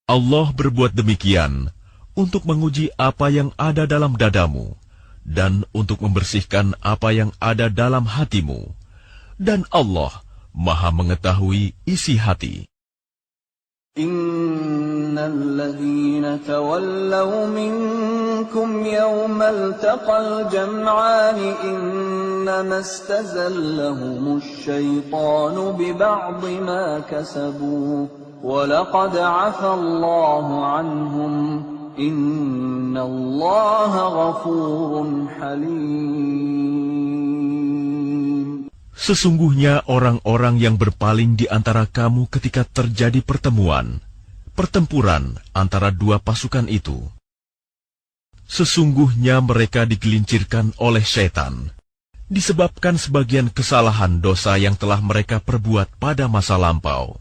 Allah berbuat demikian untuk menguji apa yang ada dalam dadamu dan untuk membersihkan apa yang ada dalam hatimu. Dan Allah Maha mengetahui isi hati. Innalladzina tawallaw minkum yawmal taqal jam'ani innama istazallahumush syaitanu biba'di ma kasabu wa laqad 'afa Allahu 'anhum innallaha ghafurun halim. Sesungguhnya orang-orang yang berpaling di antara kamu ketika terjadi pertempuran antara dua pasukan itu, sesungguhnya mereka digelincirkan oleh syaitan, disebabkan sebagian kesalahan dosa yang telah mereka perbuat pada masa lampau.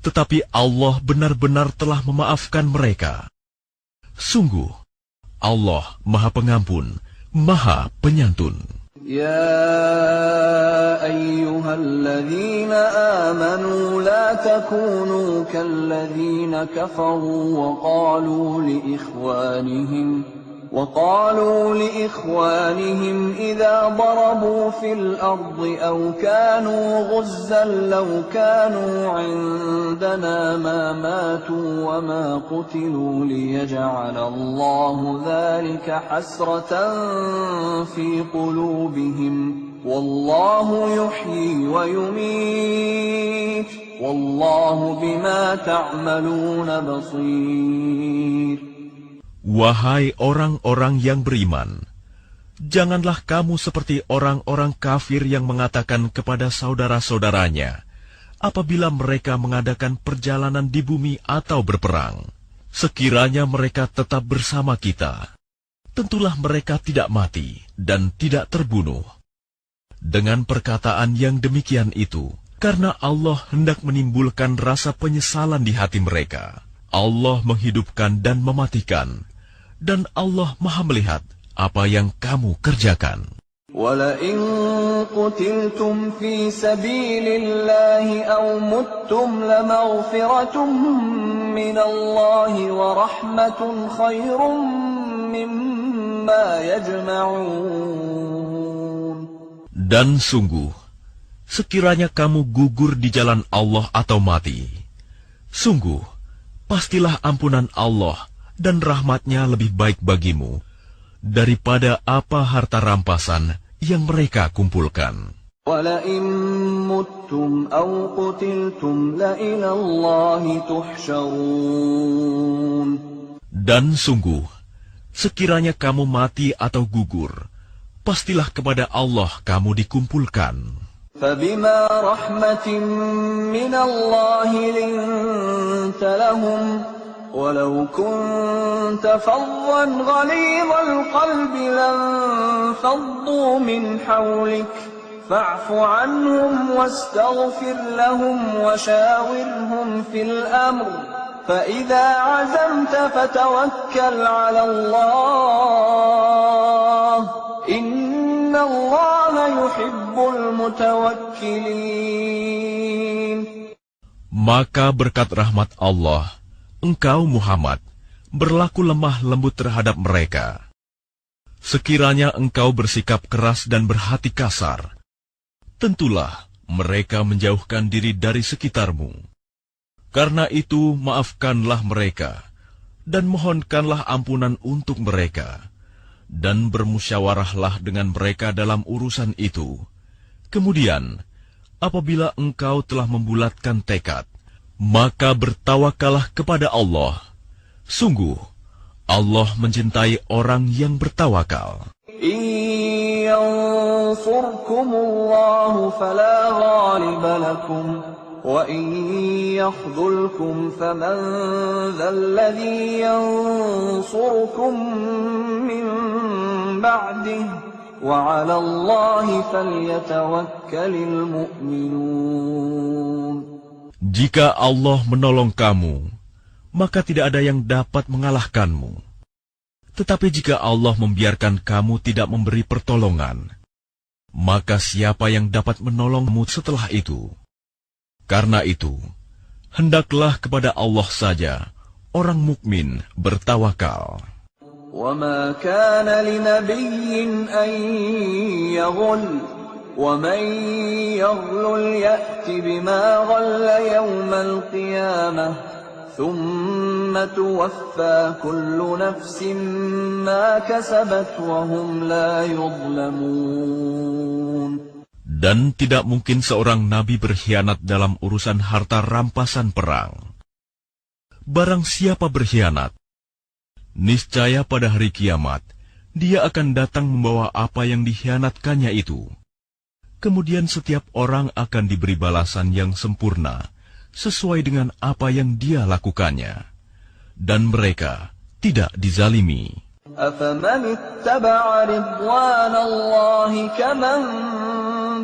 Tetapi Allah benar-benar telah memaafkan mereka. Sungguh, Allah Maha Pengampun, Maha Penyantun. يا أيها الذين آمنوا لا تكونوا كالذين كفروا وقالوا لإخوانهم إذا ضربوا في الأرض أو كانوا غزا لو كانوا عندنا ما ماتوا وما قتلوا ليجعل الله ذلك حسرة في قلوبهم والله يحيي ويميت والله بما تعملون بصير. Wahai orang-orang yang beriman, janganlah kamu seperti orang-orang kafir yang mengatakan kepada saudara-saudaranya apabila mereka mengadakan perjalanan di bumi atau berperang, sekiranya mereka tetap bersama kita, tentulah mereka tidak mati dan tidak terbunuh. Dengan perkataan yang demikian itu, karena Allah hendak menimbulkan rasa penyesalan di hati mereka, Allah menghidupkan dan mematikan, dan Allah Maha melihat apa yang kamu kerjakan. وَلَئِن قُتِلْتُمْ فِي سَبِيلِ اللَّهِ أَوْ مُتُّمْ لَمَغْفِرَةٌ مِّنَ اللَّهِ وَرَحْمَةٌ خَيْرٌ مِّمَّا يَجْمَعُونَ. Dan sungguh, sekiranya kamu gugur di jalan Allah atau mati, sungguh, pastilah ampunan Allah dan rahmat-Nya lebih baik bagimu daripada apa harta rampasan yang mereka kumpulkan. وَلَئِن مُتُّمْ أَوْ قُتِلْتُمْ لَإِلَى اللَّهِ تُحْشَرُونَ. Dan sungguh, sekiranya kamu mati atau gugur, pastilah kepada Allah kamu dikumpulkan. فَبِمَا رَحْمَةٍ مِّنَ اللَّهِ لِنتَ لَهُمْ وَلَوْ كُنتَ فَظًّا غَلِيظَ الْقَلْبِ لَانفَضُّوا مِنْ حَوْلِكَ فَاعْفُ عَنْهُمْ وَاسْتَغْفِرْ لَهُمْ وَشَاوِرْهُمْ فِي الْأَمْرِ فَإِذَا عَزَمْتَ فَتَوَكَّلْ عَلَى اللَّهِ إِنَّ اللَّهَ يُحِبُّ الْمُتَوَكِّلِينَ. Maka berkat rahmat Allah, engkau Muhammad berlaku lemah lembut terhadap mereka. Sekiranya engkau bersikap keras dan berhati kasar, tentulah mereka menjauhkan diri dari sekitarmu. Karena itu maafkanlah mereka dan mohonkanlah ampunan untuk mereka, dan bermusyawarahlah dengan mereka dalam urusan itu. Kemudian, apabila engkau telah membulatkan tekad, maka bertawakallah kepada Allah. Sungguh, Allah mencintai orang yang bertawakal. إِن يَنصُرْكُمُ اللَّهُ فَلَا غَالِبَ لَكُمْ وَإِن يَخْذُلْكُمْ فَمَنْ ذَا الَّذِي يَنصُرُكُمْ مِنْ بَعْدِهِ وعلى الله فليتوكل المؤمنون. Jika Allah menolong kamu, maka tidak ada yang dapat mengalahkanmu. Tetapi jika Allah membiarkan kamu tidak memberi pertolongan, maka siapa yang dapat menolongmu setelah itu? Karena itu, hendaklah kepada Allah saja orang mukmin bertawakal. وَمَا كَانَ لِنَبِيٍّ أَن يَغُلَّ وَمَن يَغْلُلْ يَأْتِ بِمَا غَلَّ يَوْمَ الْقِيَامَةِ ثُمَّ تُوَفَّى كُلُّ نَفْسٍ مَا كَسَبَتْ وَهُمْ لَا يُظْلَمُونَ. Dan tidak mungkin seorang nabi berkhianat dalam urusan harta rampasan perang. Barang siapa berkhianat, niscaya pada hari kiamat, dia akan datang membawa apa yang dikhianatkannya itu. Kemudian setiap orang akan diberi balasan yang sempurna, sesuai dengan apa yang dia lakukannya. Dan mereka tidak dizalimi. أَفَمَنِ اتَّبَعَ رِضْوَانَ اللَّهِ كَمَنْ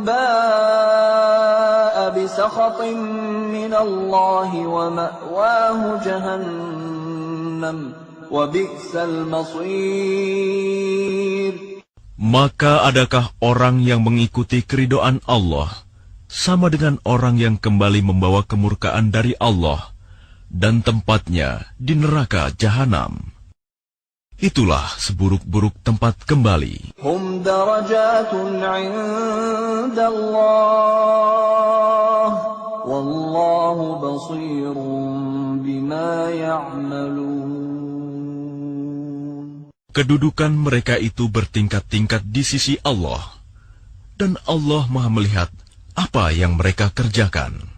بَاءَ بِسَخَطٍ مِّنَ اللَّهِ وَمَأْوَاهُ جَهَنَّمُ وَبِئْسَ الْمَصِيرُ. Maka adakah orang yang mengikuti keridhaan Allah sama dengan orang yang kembali membawa kemurkaan dari Allah dan tempatnya di neraka jahanam? Itulah seburuk-buruk tempat kembali. Hum darajatun 'inda Allah wallahu basirun bima ya'malun. Kedudukan mereka itu bertingkat-tingkat di sisi Allah, dan Allah Maha melihat apa yang mereka kerjakan.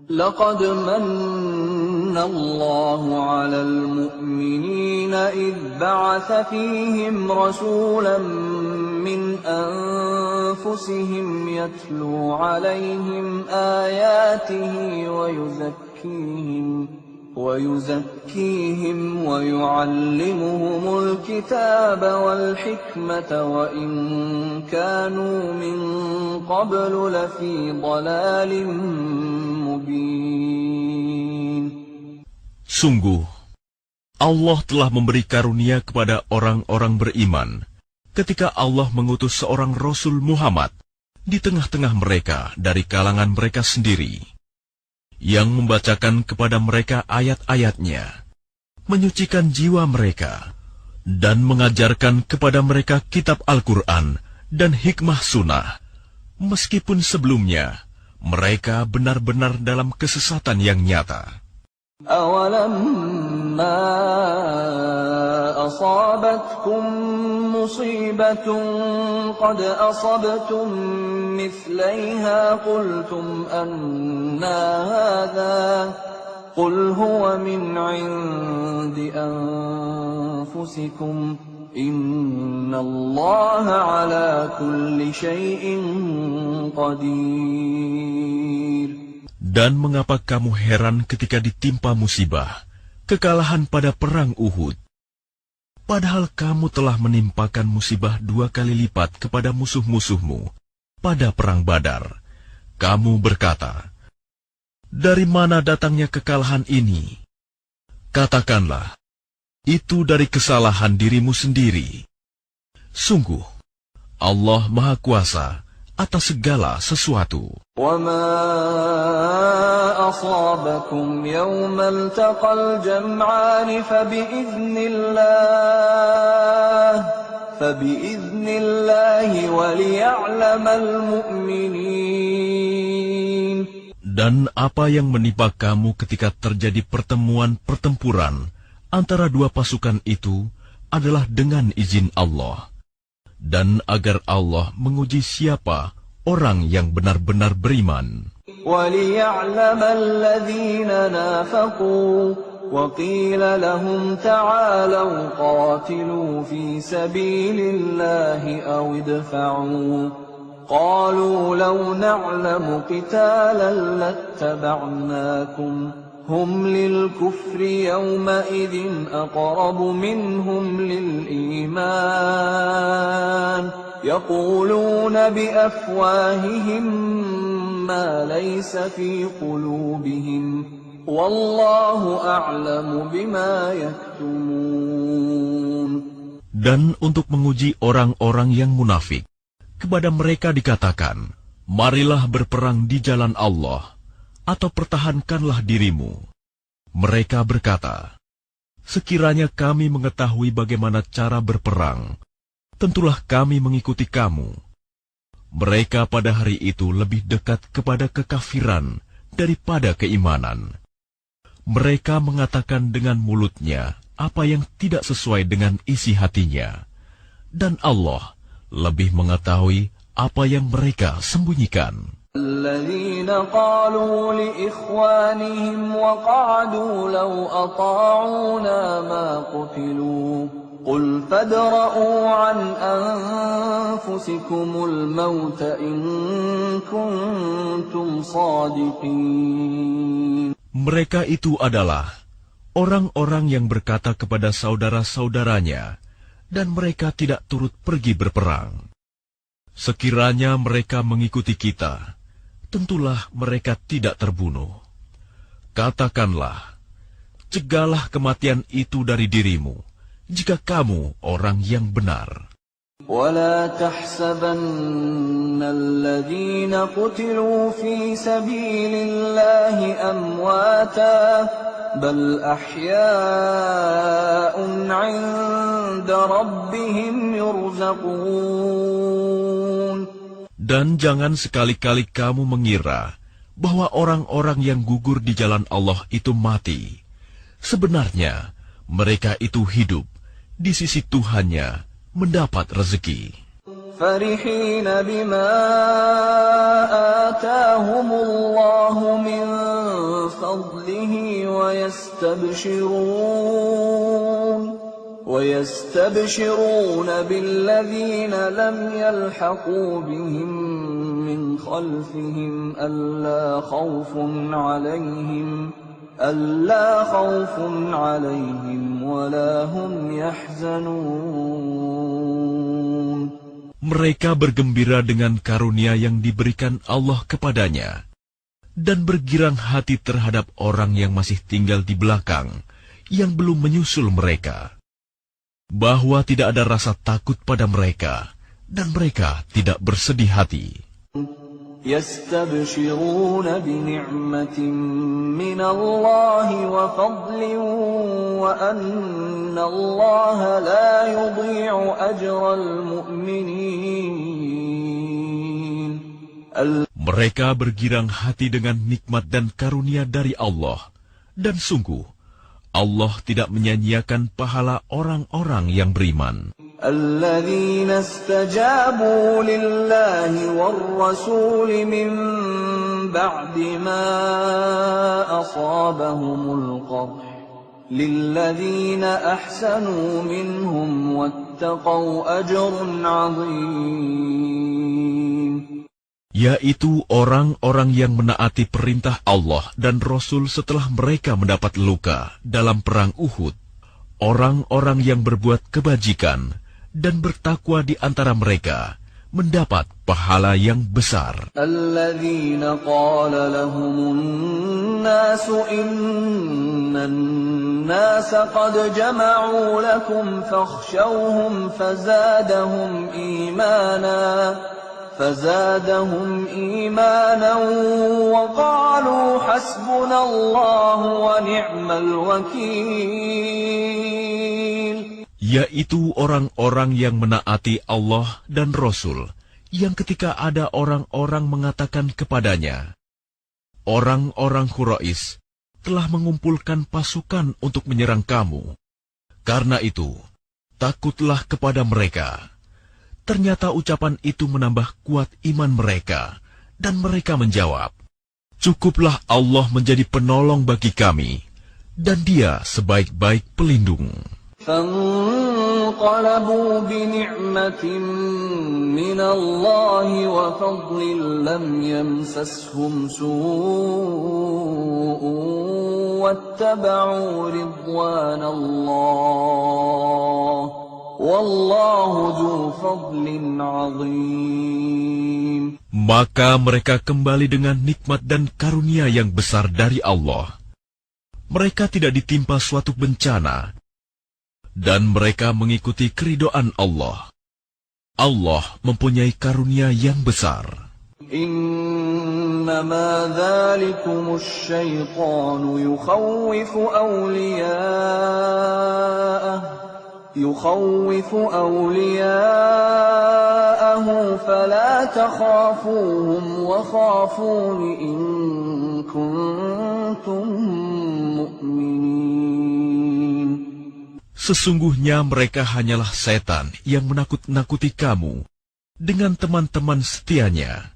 لقد من الله على المؤمنين إذ بعث فيهم رسولا من أنفسهم يتلو عليهم آياته ويزكيهم ويعلمهم الكتاب والحكمة وإن كانوا من قبل لفي ضلال مبين. Sungguh, Allah telah memberi karunia kepada orang-orang beriman ketika Allah mengutus seorang Rasul Muhammad di tengah-tengah mereka dari kalangan mereka sendiri, yang membacakan kepada mereka ayat-ayatnya, menyucikan jiwa mereka, dan mengajarkan kepada mereka kitab Al-Quran dan hikmah sunnah, meskipun sebelumnya mereka benar-benar dalam kesesatan yang nyata. أَوَلَمَّا أَصَابَتْكُم مُّصِيبَةٌ قَدْ أَصَبْتُم مِّثْلَيْهَا قُلْتُمْ أَنَّىٰ هَٰذَا قُلْ هُوَ مِنْ عِندِ أَنفُسِكُمْ إِنَّ اللَّهَ عَلَىٰ كُلِّ شَيْءٍ قَدِيرٌ. Dan mengapa kamu heran ketika ditimpa musibah, kekalahan pada perang Uhud? Padahal kamu telah menimpakan musibah 2 kali lipat kepada musuh-musuhmu pada perang Badar. Kamu berkata, dari mana datangnya kekalahan ini? Katakanlah, itu dari kesalahan dirimu sendiri. Sungguh, Allah Maha Kuasa atas segala sesuatu. وَمَا أَصَابَكُمْ يَوْمَ الْتَقَى الْجَمْعَانِ فَبِإِذْنِ اللَّهِ وَلِيَعْلَمَ الْمُؤْمِنِينَ. Dan apa yang menimpa kamu ketika terjadi pertemuan pertempuran antara 2 pasukan itu adalah dengan izin Allah, dan agar Allah menguji siapa orang yang benar-benar beriman. وَلِيَعْلَمَ الَّذِينَ نَافَقُوا وَقِيلَ لَهُمْ تَعَالَوْا قَاتِلُوا فِي سَبِيلِ اللَّهِ أَوِ ادْفَعُوا قَالُوا لَوْ نَعْلَمُ قِتَالًا لَاتَّبَعْنَاكُمْ هُمْ لِلْكُفْرِ يَوْمَئِذٍ أَقْرَبُ مِنْهُمْ لِلْإِيمَانِ يقولون بأفواههم ما ليس في قلوبهم والله أعلم بما يكتمون. Dan untuk menguji orang-orang yang munafik, kepada mereka dikatakan, marilah berperang di jalan Allah, atau pertahankanlah dirimu. Mereka berkata, sekiranya kami mengetahui bagaimana cara berperang, tentulah kami mengikuti kamu. Mereka pada hari itu lebih dekat kepada kekafiran daripada keimanan. Mereka mengatakan dengan mulutnya apa yang tidak sesuai dengan isi hatinya. Dan Allah lebih mengetahui apa yang mereka sembunyikan. الذين قالوا لإخوانهم وقعدوا لو أطاعونا ما قتلوا قل فادرءوا عن أنفسكم الموت إن كنتم صادقين. Mereka itu adalah orang-orang yang berkata kepada saudara-saudaranya, dan mereka tidak turut pergi berperang. Sekiranya mereka mengikuti kita, tentulah mereka tidak terbunuh. Katakanlah, cegahlah kematian itu dari dirimu, jika kamu orang yang benar. ولا تحسبن الذين قتلوا في سبيل الله أمواتا بل أحياء عند ربهم يرزقون. Dan jangan sekali-kali kamu mengira bahwa orang-orang yang gugur di jalan Allah itu mati. Sebenarnya mereka itu hidup di sisi Tuhannya, mendapat rezeki. فرحين بما آتاهم الله من فضله ويستبشرون بالذين لم يلحقوا بهم من خلفهم ألا خوف عليهم ولا هم يحزنون. Mereka bergembira dengan karunia yang diberikan Allah kepadanya, dan bergirang hati terhadap orang yang masih tinggal di belakang, yang belum menyusul mereka, bahwa tidak ada rasa takut pada mereka, dan mereka tidak bersedih hati. يستبشرون بنعمة من الله وفضل وأن الله لا يضيع أجر المؤمنين. Mereka bergirang hati dengan nikmat dan karunia dari Allah, dan sungguh Allah tidak menyanyiakan pahala orang-orang yang beriman. الذين استجابوا لله والرسول من بعد ما أصابهم القرح للذين أحسنوا منهم واتقوا أجر عظيم. Yaitu orang-orang yang menaati perintah Allah dan Rasul setelah mereka mendapat luka dalam perang Uhud. Orang-orang yang berbuat kebajikan dan bertakwa di antara mereka mendapat pahala yang besar. Alladzina qala lahumun nasu innan nasa qad jama'u lakum fakhshawhum فزادهم إيمانا وقالوا حسبنا الله ونعم الوكيل. Yaitu orang-orang yang menaati Allah dan Rasul, yang ketika ada orang-orang mengatakan kepadanya, orang-orang Quraisy telah mengumpulkan pasukan untuk menyerang kamu. Karena itu, takutlah kepada mereka. Ternyata ucapan itu menambah kuat iman mereka, dan mereka menjawab, cukuplah Allah menjadi penolong bagi kami, dan Dia sebaik-baik pelindung. فانقلبوا بنعمة من الله وفضل لم يمسسهم سوء واتبعوا رضوان الله والله ذو فضل عظيم. Maka mereka kembali dengan nikmat dan karunia yang besar dari Allah. Mereka tidak ditimpa suatu bencana, dan mereka mengikuti keridhaan Allah. Allah mempunyai karunia yang besar. إنما ذلكم الشيطان يخوف أولياءه فلا تخافوهم وخافون إن كنتم مؤمنين. Sesungguhnya mereka hanyalah setan yang menakut-nakuti kamu dengan teman-teman setianya.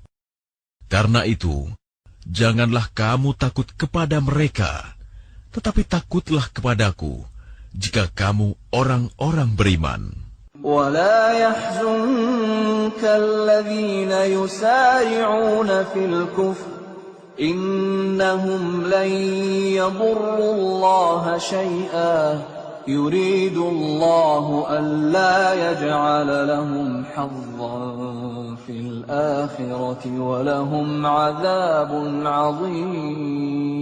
Karena itu, janganlah kamu takut kepada mereka, tetapi takutlah kepadaku jika kamu orang-orang beriman. ولا يحزنك الذين يسارعون في الكفر إنهم لن يضروا الله شيئا يريد الله ألا يجعل لهم حظا في الآخرة ولهم عذاب عظيم.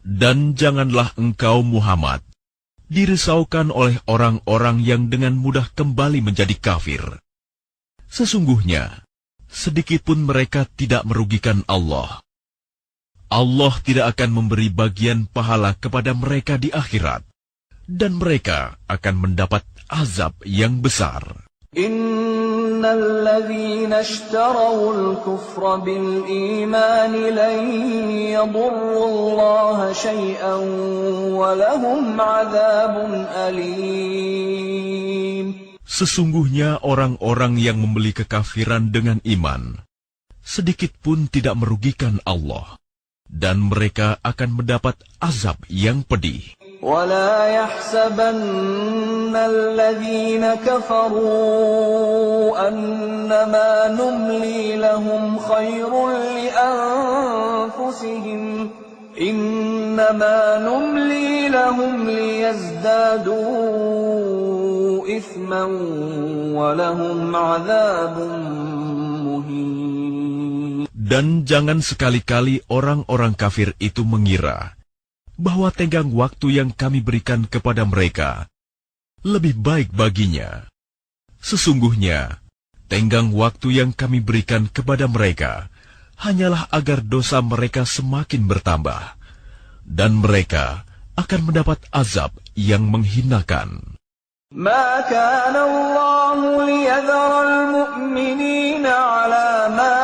Dan janganlah engkau Muhammad dirisaukan oleh orang-orang yang dengan mudah kembali menjadi kafir. Sesungguhnya, sedikitpun mereka tidak merugikan Allah. Allah tidak akan memberi bagian pahala kepada mereka di akhirat, dan mereka akan mendapat azab yang besar. Innal ladzina ishtaraw al-kufra bil iman lan yadurru Allah shay'an wa lahum 'adzabun alim. Sesungguhnya orang-orang yang membeli kekafiran dengan iman sedikit pun tidak merugikan Allah, dan mereka akan mendapat azab yang pedih. ولا يحسبن الذين كفروا أنما نملي لهم خير لأنفسهم إنما نملي لهم ليزدادوا إثما ولهم عذاب مهين. Dan jangan sekali-kali orang-orang kafir itu mengira bahwa tenggang waktu yang kami berikan kepada mereka lebih baik baginya. Sesungguhnya, tenggang waktu yang kami berikan kepada mereka hanyalah agar dosa mereka semakin bertambah, dan mereka akan mendapat azab yang menghinakan. ما كان الله ليذر المؤمنين على ما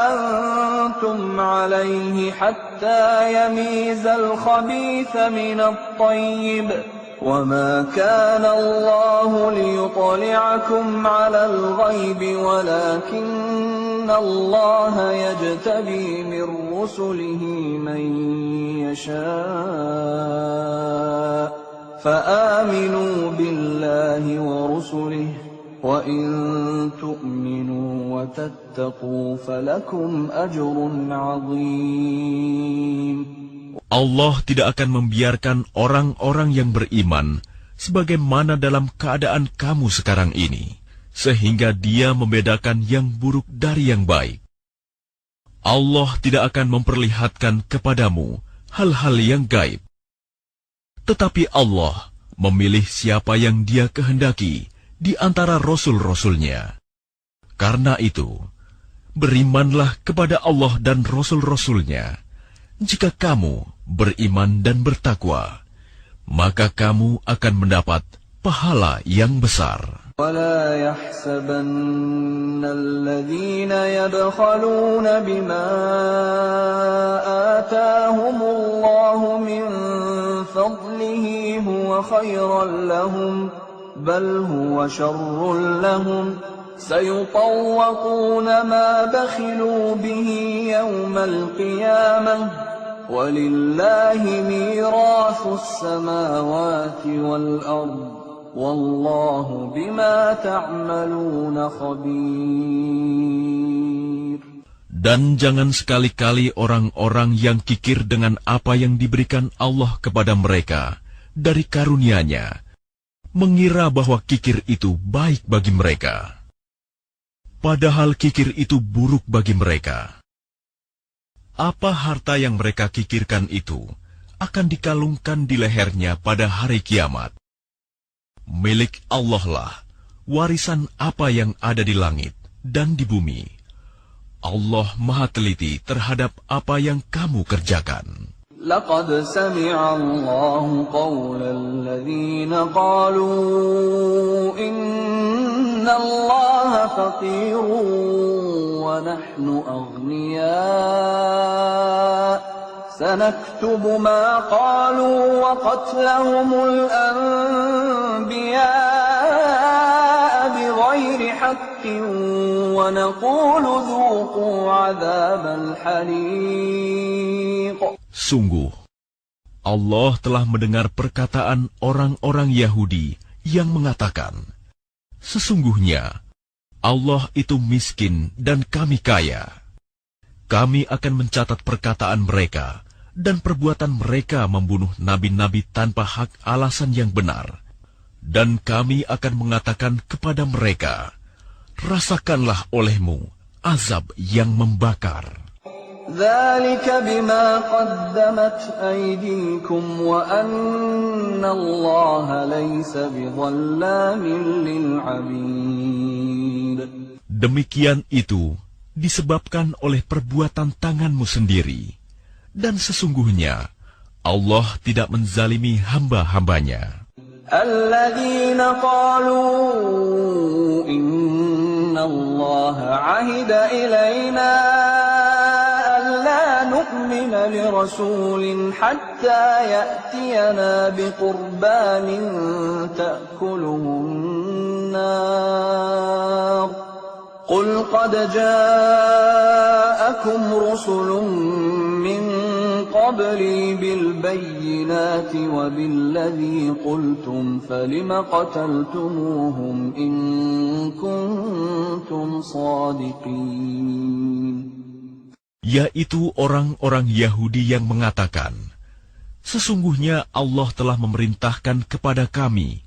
أنتم عليه حتى يميز الخبيث من الطيب وما كان الله ليطلعكم على الغيب ولكن الله يجتبي من رسله من يشاء فآمنوا بالله ورسله وإن تؤمنوا وتتقوا فلكم أجر عظيم. Allah tidak akan membiarkan orang-orang yang beriman sebagaimana dalam keadaan kamu sekarang ini, sehingga Dia membedakan yang buruk dari yang baik. Allah tidak akan memperlihatkan kepadamu hal-hal yang gaib. Tetapi Allah memilih siapa yang Dia kehendaki di antara rasul-rasulnya. Karena itu, berimanlah kepada Allah dan rasul-rasulnya. Jika kamu beriman dan bertakwa, maka kamu akan mendapat pahala yang besar. ولا يحسبن الذين يبخلون بما آتاهم الله من فضله هو خيرا لهم بل هو شر لهم سيطوقون ما بخلوا به يوم القيامة ولله ميراث السماوات والأرض Wallahu bima ta'maluna khabir. Dan jangan sekali-kali orang-orang yang kikir dengan apa yang diberikan Allah kepada mereka dari karunia-Nya mengira bahwa kikir itu baik bagi mereka. Padahal kikir itu buruk bagi mereka. Apa harta yang mereka kikirkan itu akan dikalungkan di lehernya pada hari kiamat. Milik Allah lah warisan apa yang ada di langit dan di bumi. Allah Maha Teliti terhadap apa yang kamu kerjakan. لقد سمع الله قول الذين قالوا إن الله فقير ونحن أغنياء سنكتب ما قالوا وقتلهم الأنبياء بغير حق ونقول ذوقوا عذاب الحريق. Sungguh, Allah telah mendengar perkataan orang-orang Yahudi yang mengatakan, sesungguhnya Allah itu miskin dan kami kaya. Kami akan mencatat perkataan mereka dan perbuatan mereka membunuh nabi-nabi tanpa hak alasan yang benar. Dan kami akan mengatakan kepada mereka, rasakanlah olehmu azab yang membakar. ذلك بما قدمت أيديكم وأن الله ليس بظلام للعبيد. Demikian itu disebabkan oleh perbuatan tanganmu sendiri, dan sesungguhnya Allah tidak menzalimi hamba-hambanya. الذين قالوا إن الله عهد إلينا نؤمن لرسول حتى يأتينا بقربان تأكله النار قل قد جاءكم رسل من قبلي بالبينات وبالذي قلتم فلم قتلتموهم إن كنتم صادقين. Yaitu orang-orang Yahudi yang mengatakan, sesungguhnya Allah telah memerintahkan kepada kami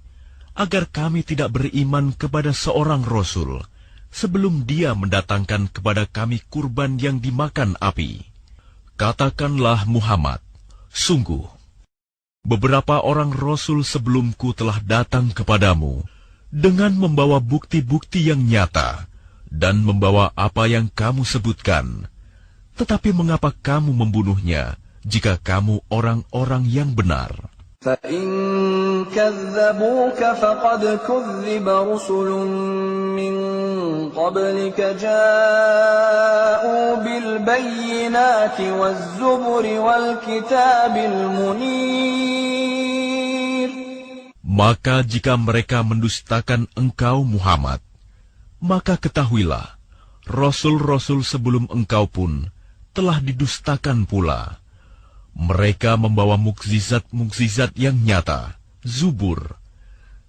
agar kami tidak beriman kepada seorang Rasul sebelum dia mendatangkan kepada kami kurban yang dimakan api. Katakanlah Muhammad, sungguh, beberapa orang Rasul sebelumku telah datang kepadamu dengan membawa bukti-bukti yang nyata dan membawa apa yang kamu sebutkan. Tetapi mengapa kamu membunuhnya jika kamu orang-orang yang benar? فَإِن كَذَّبُوكَ فَقَدْ كُذِّبَ رُسُلٌ مِّن قَبْلِكَ جَاءُوا بِالْبَيِّنَاتِ وَالزُّبُرِ وَالْكِتَابِ الْمُنِيرِ. Maka jika mereka mendustakan engkau Muhammad, maka ketahuilah, Rasul-Rasul sebelum engkau pun telah didustakan pula. Mereka membawa mukjizat-mukjizat yang nyata, Zubur,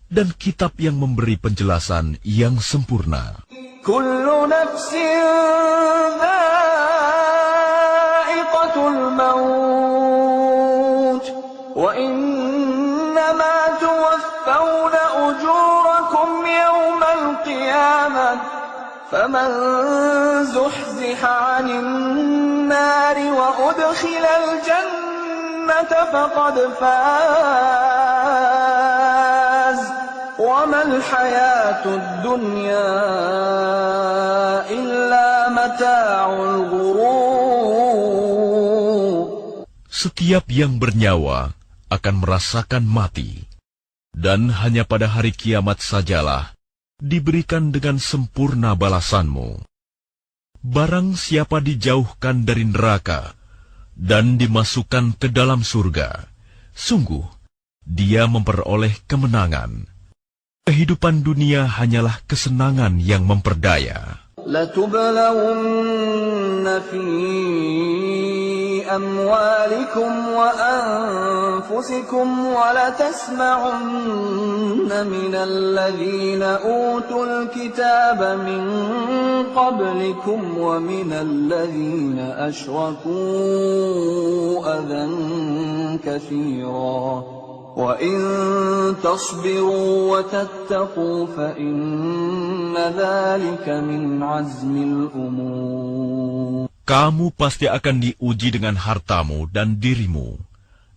dan kitab yang memberi penjelasan yang sempurna. Kullu nafsin dha'iqatul maut, wa innama tuwaffawna ujurakum yawmal qiyamah. فمن زحزح عن النار وأدخل الجنة فقد فاز وما الحياة الدنيا إلا متاع الغرور. Setiap yang bernyawa akan merasakan mati, dan hanya pada hari kiamat sajalah diberikan dengan sempurna balasanmu. Barang siapa dijauhkan dari neraka dan dimasukkan ke dalam surga, sungguh dia memperoleh kemenangan. Kehidupan dunia hanyalah kesenangan yang memperdaya. لَتُبْلَوُنَّ فِي أَمْوَالِكُمْ وَأَنفُسِكُمْ وَلَتَسْمَعُنَّ مِنَ الَّذِينَ أُوتُوا الْكِتَابَ مِنْ قَبْلِكُمْ وَمِنَ الَّذِينَ أَشْرَكُوا أَذًى كَثِيرًا وَإِن تَصْبِرُوا وَتَتَّقُوا فَإِنَّ ذَلِكَ مِنْ عَزْمِ الْأُمُورِ. Kamu pasti akan diuji dengan hartamu dan dirimu,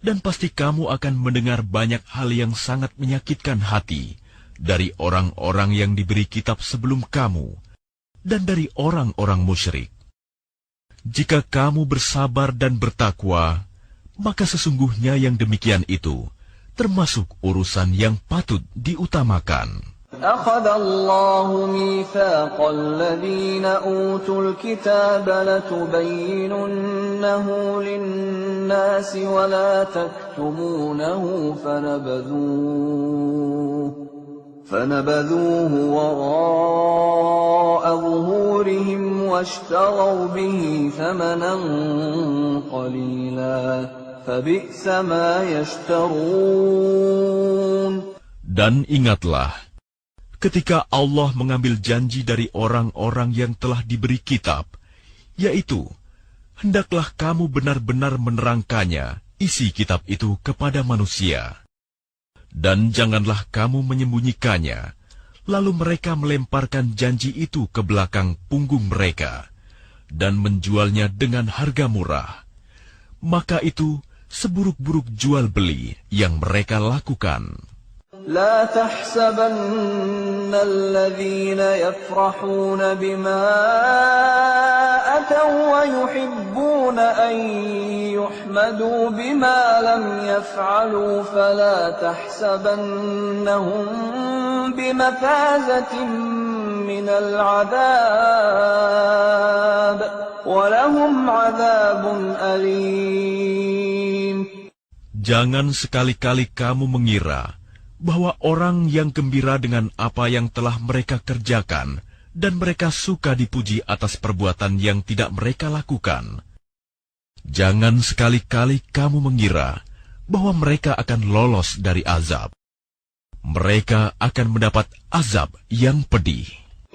dan pasti kamu akan mendengar banyak hal yang sangat menyakitkan hati dari orang-orang yang diberi kitab sebelum kamu, dan dari orang-orang musyrik. Jika kamu bersabar dan bertakwa, maka sesungguhnya yang demikian itu termasuk urusan yang patut diutamakan. أخذ الله ميثاق الذين أوتوا الكتاب لتبيننه للناس ولا تكتمونه فنبذوه وراء ظهورهم واشتروا به ثمنا قليلا فبئس ما يشترون. Dan ingatlah, ketika Allah mengambil janji dari orang-orang yang telah diberi kitab, yaitu, hendaklah kamu benar-benar menerangkannya, isi kitab itu kepada manusia. Dan janganlah kamu menyembunyikannya, lalu mereka melemparkan janji itu ke belakang punggung mereka, dan menjualnya dengan harga murah. Maka itu seburuk-buruk jual beli yang mereka lakukan. لا تحسبن الذين يفرحون بما أتوا ويحبون أن يحمدوا بما لم يفعلوا فلا تحسبنهم بمفازة من العذاب ولهم عذاب أليم. Jangan sekali-kali kamu mengira bahwa orang yang gembira dengan apa yang telah mereka kerjakan dan mereka suka dipuji atas perbuatan yang tidak mereka lakukan. Jangan sekali-kali kamu mengira bahwa mereka akan lolos dari azab. Mereka akan mendapat azab yang pedih.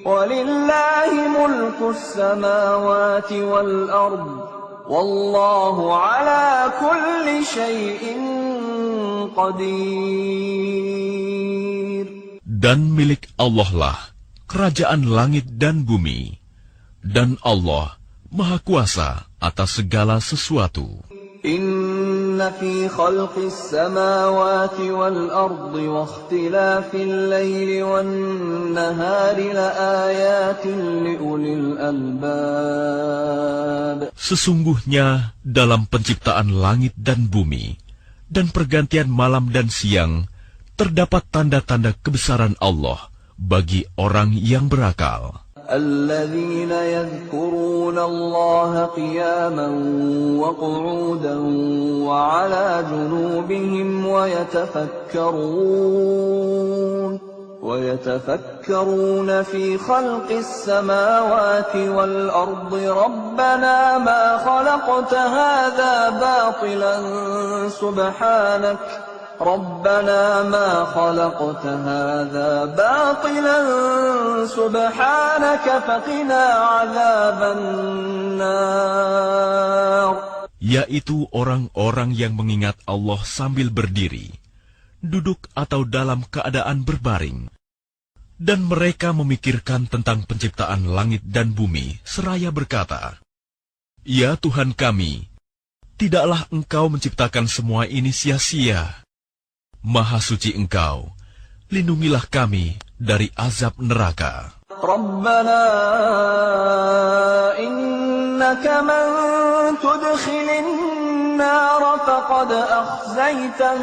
وَلِلَّهِ مُلْكُ السَّمَاوَاتِ وَالْأَرْضِ وَاللَّهُ عَلَى كُلِّ شَيْءٍ قَدِيرٌ. Dan milik Allah lah kerajaan langit dan bumi, dan Allah Maha Kuasa atas segala sesuatu. Inna fi khalqis samawati wal ardi wa ikhtilafil laili wan nahari laayatin liulil albab. Sesungguhnya dalam penciptaan langit dan bumi dan pergantian malam dan siang terdapat tanda-tanda kebesaran Allah bagi orang yang berakal. الذين يذكرون الله قياما وقعودا وعلى جنوبهم ويتفكرون في خلق السماوات والأرض ربنا ما خلقت هذا باطلا سبحانك فقنا عذاب النار. Yaitu orang-orang yang mengingat Allah sambil berdiri, duduk atau dalam keadaan berbaring. Dan mereka memikirkan tentang penciptaan langit dan bumi seraya berkata, "Ya Tuhan kami, tidaklah Engkau menciptakan semua ini sia-sia. Maha suci Engkau, lindungilah kami dari azab neraka." Rabbana innaka man tudkhilin nar faqad akhzaytah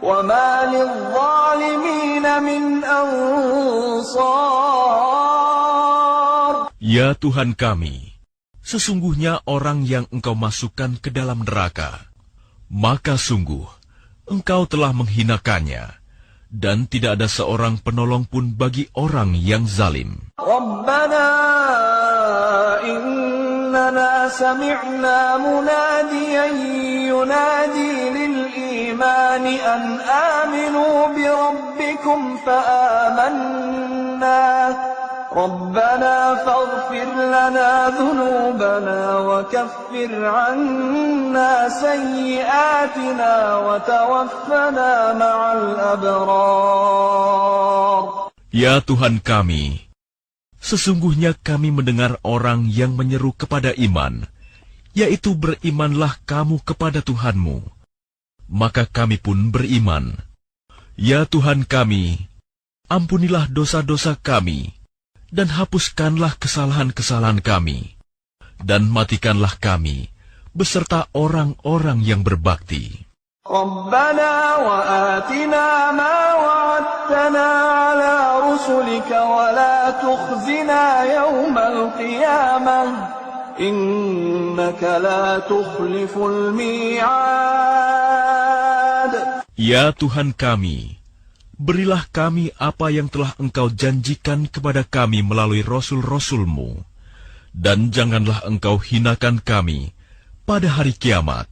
wa ma lil-zalimin min ansar. Ya Tuhan kami, sesungguhnya orang yang Engkau masukkan ke dalam neraka, maka sungguh Engkau telah menghinakannya, dan tidak ada seorang penolong pun bagi orang yang zalim. Rabbana innana sami'na munadiyan yunadi lil-imani an aminu bi rabbikum fa amanna ربنا فاغفر لنا ذنوبنا وكفر عنا سيئاتنا وتوفنا مع الأبرار. Ya Tuhan kami, sesungguhnya kami mendengar orang yang menyeru kepada iman, yaitu berimanlah kamu kepada Tuhanmu. Maka kami pun beriman. Ya Tuhan kami, ampunilah dosa-dosa kami, dan hapuskanlah kesalahan-kesalahan kami, dan matikanlah kami beserta orang-orang yang berbakti. ربنا وآتنا ما وعدتنا على رسلك ولا تخزنا يوم القيامة إنك لا تخلف الميعاد. Ya Tuhan kami, berilah kami apa yang telah Engkau janjikan kepada kami melalui Rasul-Rasul-Mu, dan janganlah Engkau hinakan kami pada hari kiamat.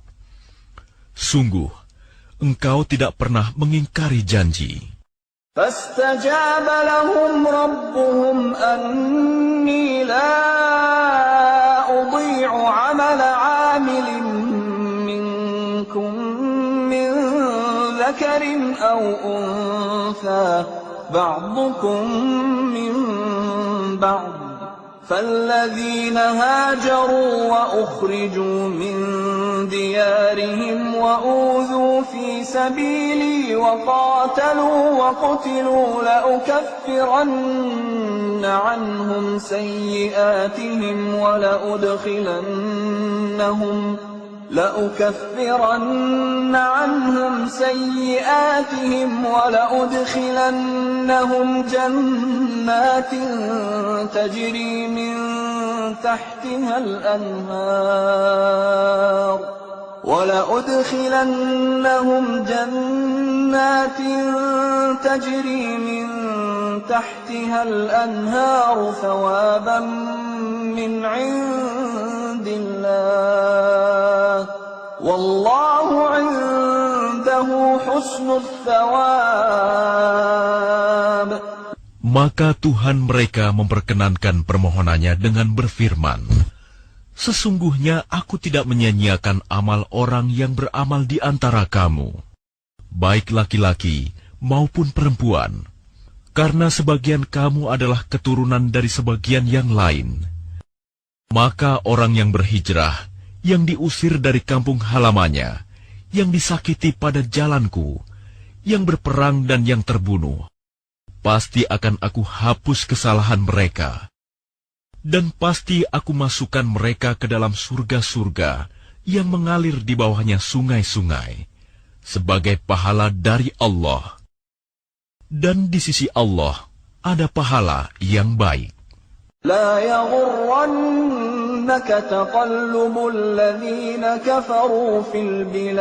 Sungguh, Engkau tidak pernah mengingkari janji. فاستجاب لهم ربهم أني لا أضيع عمل عامل منكم من ذكر أو أنثى بعضكم من بعض فالذين هاجروا وأخرجوا من ديارهم وأوذوا في سبيلي وقاتلوا وقتلوا لأكفرن عنهم سيئاتهم ولأدخلنهم جنات تجري من تحتها الأنهار ثوابا من عند الله والله عنده حسن الثواب. Maka Tuhan mereka memperkenankan permohonannya dengan berfirman, sesungguhnya aku tidak menyia-nyiakan amal orang yang beramal di antara kamu, baik laki-laki maupun perempuan, karena sebagian kamu adalah keturunan dari sebagian yang lain. Maka orang yang berhijrah, yang diusir dari kampung halamannya, yang disakiti pada jalanku, yang berperang dan yang terbunuh, pasti akan aku hapus kesalahan mereka. Dan pasti aku masukkan mereka ke dalam surga-surga yang mengalir di bawahnya sungai-sungai, sebagai pahala dari Allah. Dan di sisi Allah ada pahala yang baik. لا يغرنك تقلب الذين كفروا في البلاد.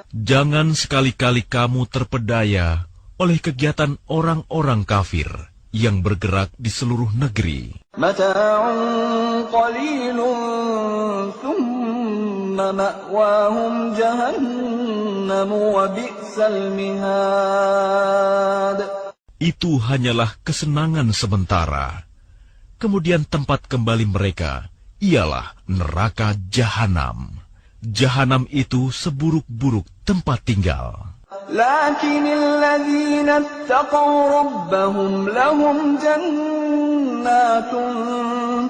Jangan sekali-kali kamu terpedaya oleh kegiatan orang-orang kafir yang bergerak di seluruh negeri. متاع قليل ثم مأواهم جهنم وبئس المهاد. Itu hanyalah kesenangan sementara. Kemudian tempat kembali mereka ialah neraka Jahanam. Jahanam itu seburuk-buruk tempat tinggal. لكن الذين اتقوا ربهم لهم جنات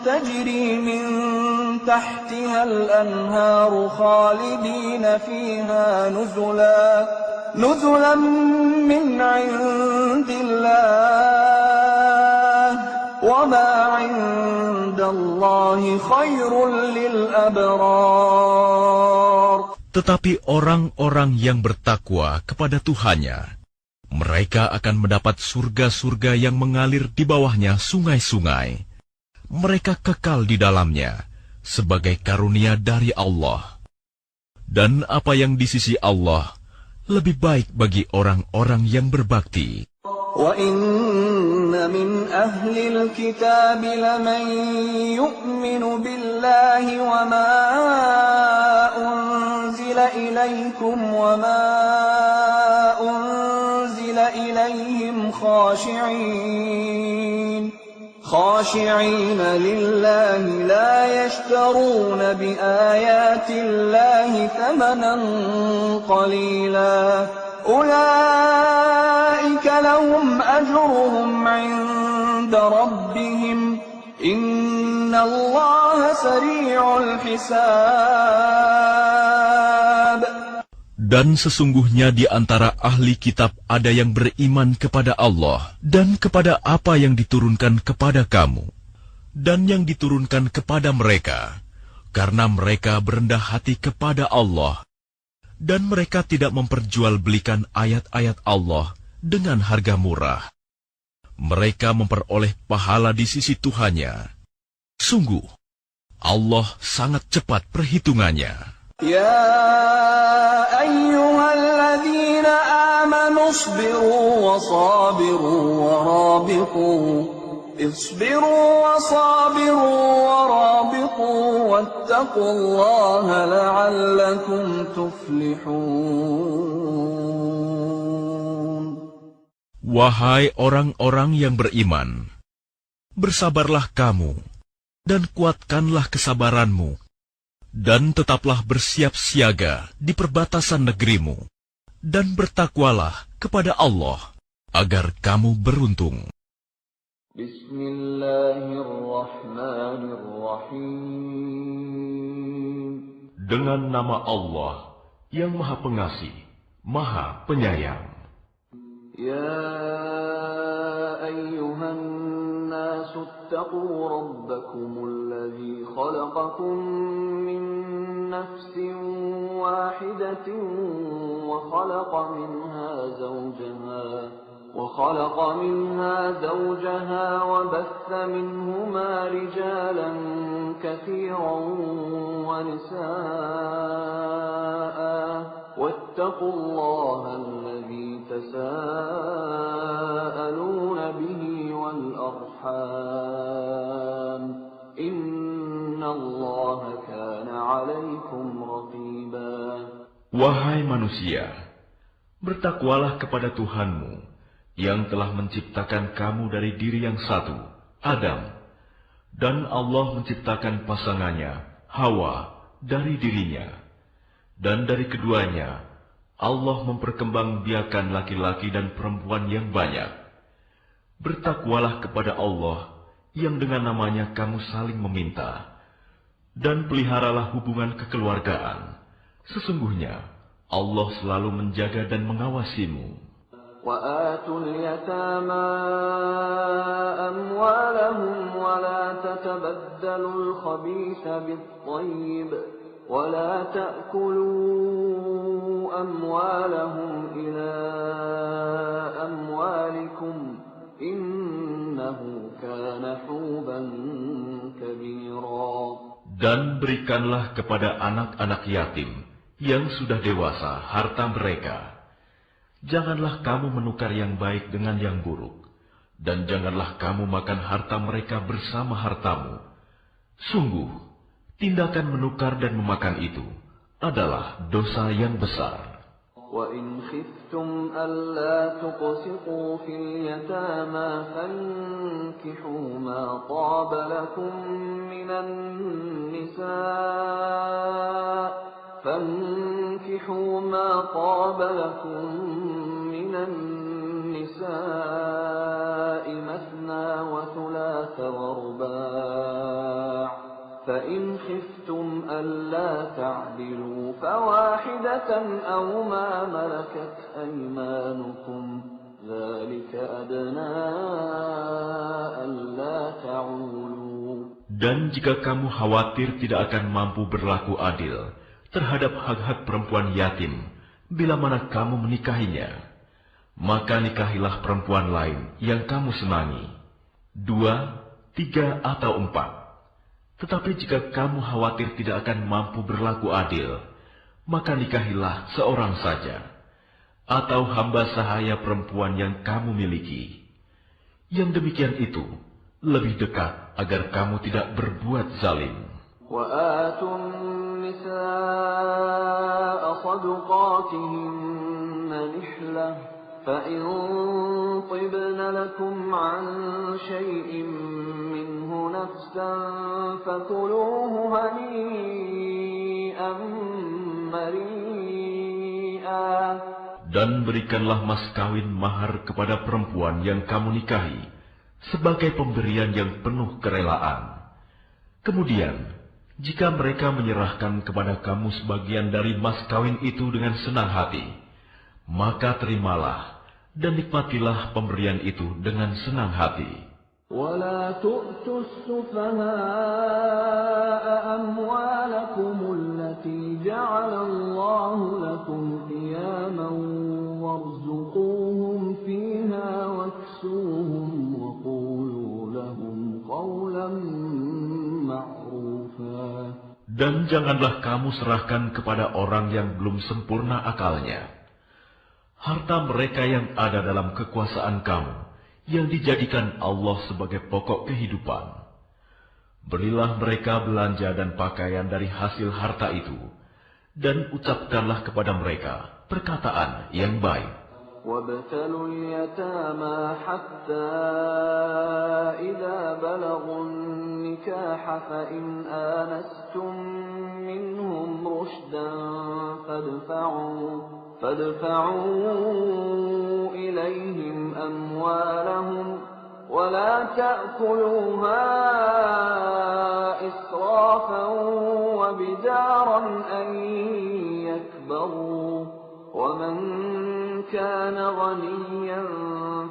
تجري من تحتها الأنهار خالدين فيها نزلا من عند الله وما عند الله خير للأبرار. Tetapi orang-orang yang bertakwa kepada Tuhannya, mereka akan mendapat surga-surga yang mengalir di bawahnya sungai-sungai. Mereka kekal di dalamnya sebagai karunia dari Allah. Dan apa yang di sisi Allah lebih baik bagi orang-orang yang berbakti. وَإِنَّ مِنْ أَهْلِ الْكِتَابِ لَمَنْ يُؤْمِنُ بِاللَّهِ وَمَا أُنْزِلَ إِلَيْكُمْ وَمَا أُنْزِلَ إِلَيْهِمْ خاشعين لله لا يشترون بآيات الله ثمنا قليلا أولئك لهم أجرهم عند ربهم إن الله سريع الحساب. Dan sesungguhnya di antara ahli kitab ada yang beriman kepada Allah dan kepada apa yang diturunkan kepada kamu dan yang diturunkan kepada mereka, karena mereka berendah hati kepada Allah dan mereka tidak memperjualbelikan ayat-ayat Allah dengan harga murah. Mereka memperoleh pahala di sisi Tuhannya. Sungguh, Allah sangat cepat perhitungannya. يا أيها الذين آمنوا اصبروا وصابروا ورابطوا واتقوا الله لعلكم تفلحون. Wahai orang-orang yang beriman, bersabarlah kamu dan kuatkanlah kesabaranmu, dan tetaplah bersiap siaga di perbatasan negerimu, dan bertakwalah kepada Allah, agar kamu beruntung. Bismillahirrahmanirrahim. Dengan nama Allah yang Maha Pengasih, Maha Penyayang. Ya ayyuhan nasu attaqu rabbakumul ladzi khalaqakum min nafsin wahidatin wa khalaqa minha zawjaha wa batha minhuma rijalan katsiran wa nisaa واتقوا الله الذي تساءلون به والأرحام إن الله كان عليكم رقيبا. Wahai manusia, bertakwalah kepada Tuhanmu yang telah menciptakan kamu dari diri yang satu, Adam, dan Allah menciptakan pasangannya, Hawa, dari dirinya. Dan dari keduanya, Allah memperkembangbiakan laki-laki dan perempuan yang banyak. Bertakwalah kepada Allah yang dengan namanya kamu saling meminta. Dan peliharalah hubungan kekeluargaan. Sesungguhnya, Allah selalu menjaga dan mengawasimu. وَآتُوا الْيَتَامَى أَمْوَالَهُمْ وَلَا تَتَبَدَّلُوا الْخَبِيثَ بِالطَّيِّبِ ولا تأكلوا أموالهم إلى أموالكم إنه كان حوبا كبيرا. Dan berikanlah kepada anak-anak yatim yang sudah dewasa harta mereka. Janganlah kamu menukar yang baik dengan yang buruk, dan janganlah kamu makan harta mereka bersama hartamu. Sungguh, tindakan menukar dan memakan itu adalah dosa yang besar. وَإِنْ خِفْتُمْ أَلَّا تُقْسِطُوا فِي الْيَتَامَى فَانكِحُوا مَا طَابَ لَكُم مِّنَ النِّسَاءِ مَثْنَىٰ وَثُلَاثَ وَرُبَاعَ فَإِنْ خِفْتُمْ أَلَّا تَعْدِلُوا فَوَاحِدَةً أَوْ مَا مَلَكَتْ أَيْمَانُكُمْ ذَلِكَ أَدْنَىٰ أَلَّا تَعُولُوا. Dan jika kamu khawatir tidak akan mampu berlaku adil terhadap hak-hak perempuan yatim bila mana kamu menikahinya, maka nikahilah perempuan lain yang kamu senangi, 2, 3, atau 4. Tetapi jika kamu khawatir tidak akan mampu berlaku adil, maka nikahilah seorang saja, atau hamba sahaya perempuan yang kamu miliki. Yang demikian itu lebih dekat agar kamu tidak berbuat zalim. وَآتُوا النِّسَاءَ صَدُقَاتِهِنَّ نِحْلَةً فإن طبن لكم عن شيء منه نفسا فكلوه هنيئا مريئا. Dan berikanlah mas kawin mahar kepada perempuan yang kamu nikahi sebagai pemberian yang penuh kerelaan. Kemudian, jika mereka menyerahkan kepada kamu sebagian dari mas kawin itu dengan senang hati, maka terimalah dan nikmatilah pemberian itu dengan senang hati. ولا تؤتوا السفهاء أموالكم التي جعل الله لكم قياما وارزقوهم فيها واكسوهم وقولوا لهم قولا معروفا. Dan janganlah kamu serahkan kepada orang yang belum sempurna akalnya harta mereka yang ada dalam kekuasaan kamu, yang dijadikan Allah sebagai pokok kehidupan. Berilah mereka belanja dan pakaian dari hasil harta itu, dan ucapkanlah kepada mereka perkataan yang baik. وابتلوا اليتامى حتى إذا بلغوا النكاح فإن آنستم منهم رشدا فادفعوا إليهم أموالهم ولا تأكلوها إسرافا وبدارا أن يكبروا ومن كان غنيا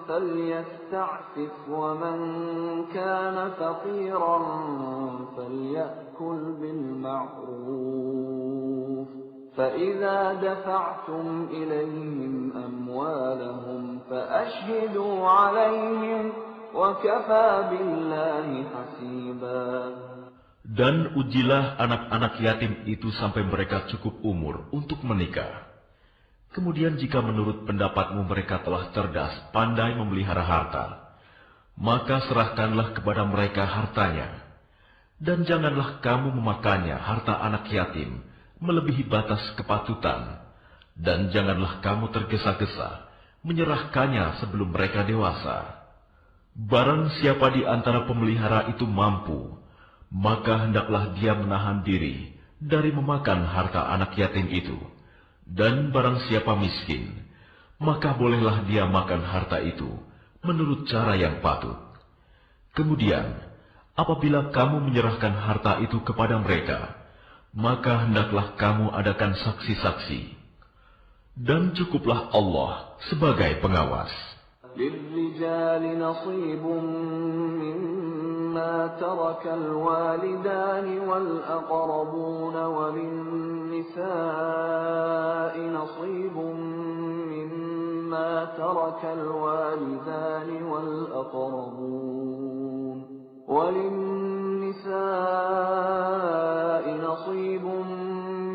فليستعفف ومن كان فقيرا فليأكل بالمعروف فإذا دفعتم إليهم أموالهم فأشهدوا عليهم وكفى بالله حسيبا. Dan ujilah anak-anak yatim itu sampai mereka cukup umur untuk menikah. Kemudian jika menurut pendapatmu mereka telah cerdas, pandai memelihara harta, maka serahkanlah kepada mereka hartanya. Dan janganlah kamu memakannya harta anak yatim melebihi batas kepatutan, dan janganlah kamu tergesa-gesa menyerahkannya sebelum mereka dewasa. Barang siapa di antara pemelihara itu mampu, maka hendaklah dia menahan diri dari memakan harta anak yatim itu. Dan barang siapa miskin, maka bolehlah dia makan harta itu menurut cara yang patut. Kemudian, apabila kamu menyerahkan harta itu kepada mereka, maka hendaklah kamu adakan saksi-saksi. Dan cukuplah Allah sebagai pengawas. للرجال نصيب مما ترك الوالدان والأقربون وللنساء نصيب مما ترك الوالدان والأقربون وللنساء نصيب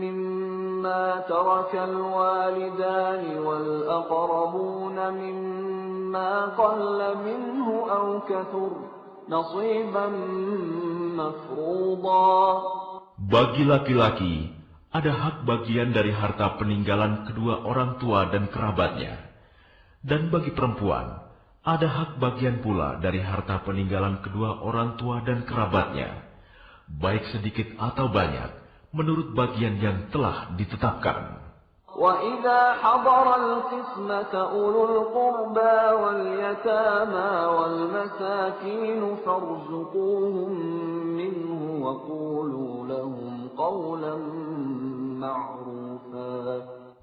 مما ترك الوالدان والأقربون مما قل منه أو كثر نصيبا مفروضا. Bagi laki-laki ada hak bagian dari harta peninggalan kedua orang tua dan kerabatnya, dan bagi perempuan ada hak bagian pula dari harta peninggalan kedua orang tua dan kerabatnya, baik sedikit atau banyak, menurut bagian yang telah ditetapkan. وَإِذَا حَضَرَ الْقِسْمَةَ أُولُو الْقُرْبَى وَالْيَتَامَى وَالْمَسَاكِينُ فَارْزُقُوهُم مِّنْهُ وَقُولُوا لَهُمْ قَوْلًا مَّعْرُوفًا.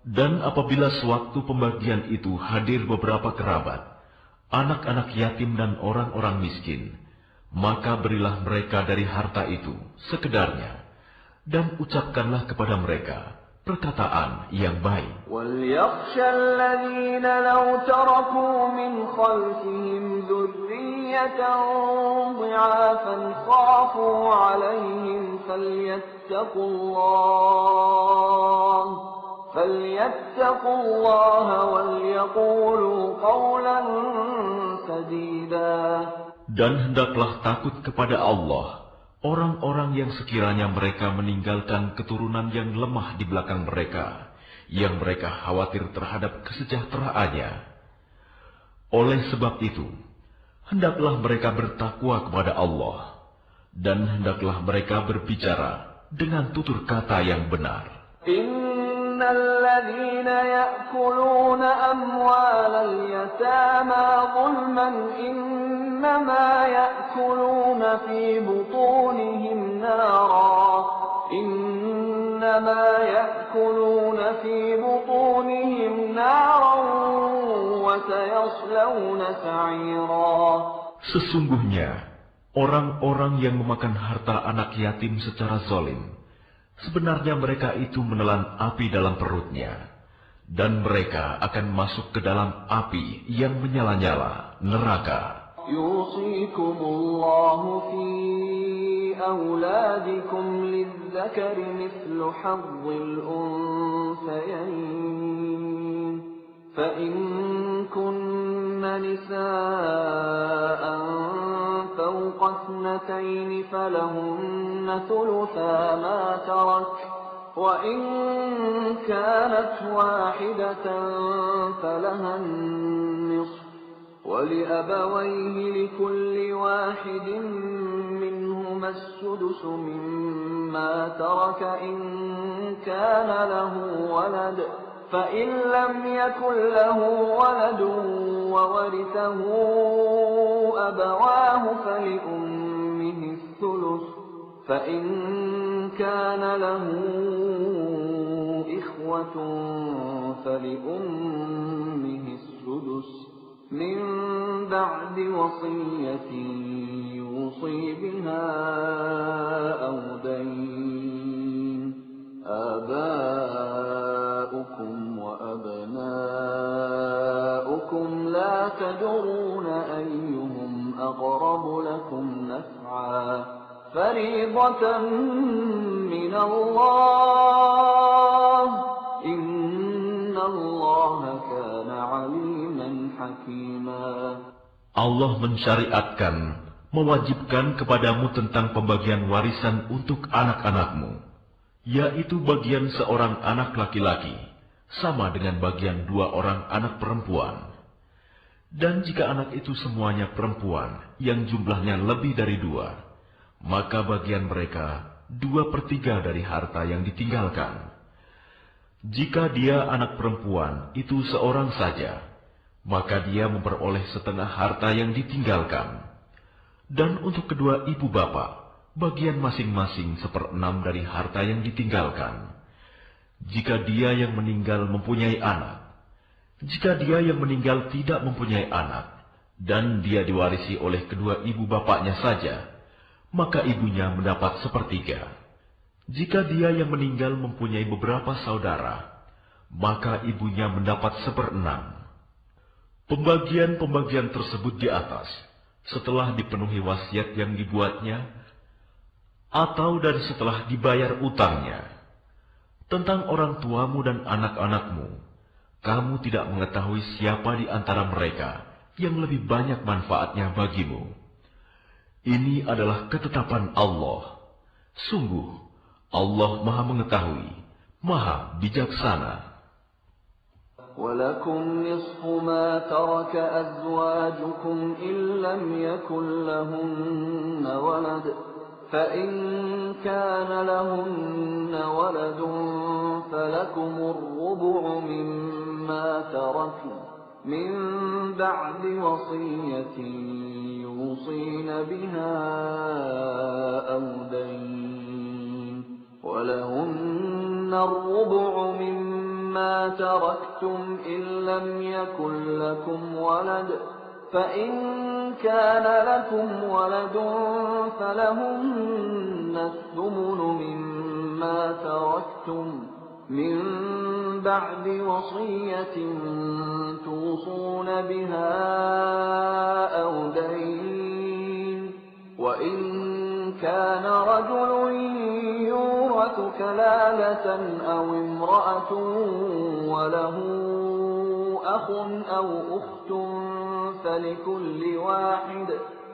Dan apabila sewaktu pembagian itu hadir beberapa kerabat, anak-anak yatim dan orang-orang miskin, maka berilah mereka dari harta itu sekedarnya, dan ucapkanlah kepada mereka perkataan yang baik. وَلْيَخْشَ الَّذِينَ لَوْ تَرَكُوا مِنْ خَلْفِهِمْ ذُرِّيَّةً ضِعَافًا خَافُوا عَلَيْهِمْ فَلْيَتَّقُوا اللَّهَ وَلْيَقُولُوا قَوْلًا سَدِيدًا. Dan hendaklah takut kepada Allah orang-orang yang sekiranya mereka meninggalkan keturunan yang lemah di belakang mereka, yang mereka khawatir terhadap kesejahteraannya. Oleh sebab itu, hendaklah mereka bertakwa kepada Allah, dan hendaklah mereka berbicara dengan tutur kata yang benar. Innalladzina ya'kuluna amwalal yatama zulman innama ya'kuluna fi butunihim nara. إنما يأكلون في بطونهم نارا وسيصلون سعيرا. Sesungguhnya, orang-orang yang memakan harta anak yatim secara zalim, sebenarnya mereka itu menelan api dalam perutnya, dan mereka akan masuk ke dalam api yang menyala-nyala, neraka. يوصيكم الله في أولادكم للذكر مثل حظ الأنثيين فإن كن نساء فوق اثنتين فلهن ثلثا ما ترك وإن كانت واحدة فلها النصف ولأبويه لكل واحد منهما السدس مما ترك إن كان له ولد فإن لم يكن له ولد وورثه أبواه فلأمه الثلث فإن كان له إخوة فلأمه السدس من بعد وصية يوصي بها أو دين آباؤكم وأبناؤكم لا تدرون أيهم أقرب لكم نفعا فريضة من الله إن الله كان عليما حكيما. Allah mensyariatkan, mewajibkan kepadamu tentang pembagian warisan untuk anak-anakmu, yaitu bagian seorang anak laki-laki, sama dengan bagian 2 orang anak perempuan. Dan jika anak itu semuanya perempuan, yang jumlahnya lebih dari 2, maka bagian mereka 2/3 dari harta yang ditinggalkan. Jika dia anak perempuan itu seorang saja, maka dia memperoleh setengah harta yang ditinggalkan. Dan untuk kedua ibu bapak, bagian masing-masing 1/6 dari harta yang ditinggalkan. Jika dia yang meninggal mempunyai anak, jika dia yang meninggal tidak mempunyai anak, dan dia diwarisi oleh kedua ibu bapaknya saja, maka ibunya mendapat 1/3. Jika dia yang meninggal mempunyai beberapa saudara, maka ibunya mendapat 1/6. Pembagian-pembagian tersebut di atas, setelah dipenuhi wasiat yang dibuatnya, atau dan setelah dibayar utangnya. Tentang orang tuamu dan anak-anakmu, kamu tidak mengetahui siapa di antara mereka yang lebih banyak manfaatnya bagimu. Ini adalah ketetapan Allah. Sungguh, Allah Maha Mengetahui, Maha Bijaksana. وَلَكُمْ نِصْفُ مَا تَرَكَ أَزْوَاجُكُمْ إِنْ لَمْ يَكُنْ لَهُنَّ وَلَدٌ فَإِنْ كَانَ لَهُنَّ وَلَدٌ فَلَكُمُ الرُّبُعُ مِمَّا تَرَكْنَ مِنْ بَعْدِ وَصِيَّةٍ يُوصِينَ بِهَا أَوْ دَيْنٍ وَلَهُنَّ الرُّبُعُ مِمَّا تَرَكْتُمْ إِنْ لَمْ يَكُنْ لَكُمْ وَلَدٌ فَإِنْ كَانَ لَكُمْ وَلَدٌ فَلَهُنَّ الثُّمُنُ مِمَّا تَرَكْتُمْ مِنْ بَعْدِ وَصِيَّةٍ تُوصُونَ بِهَا أَوْ دَيْنٍ وَإِنْ كَانَ رَجُلٌ يُورَثُ كَلَالَةً أَوْ امْرَأَةٌ وَلَهُ أَخٌ أَوْ أُخْتٌ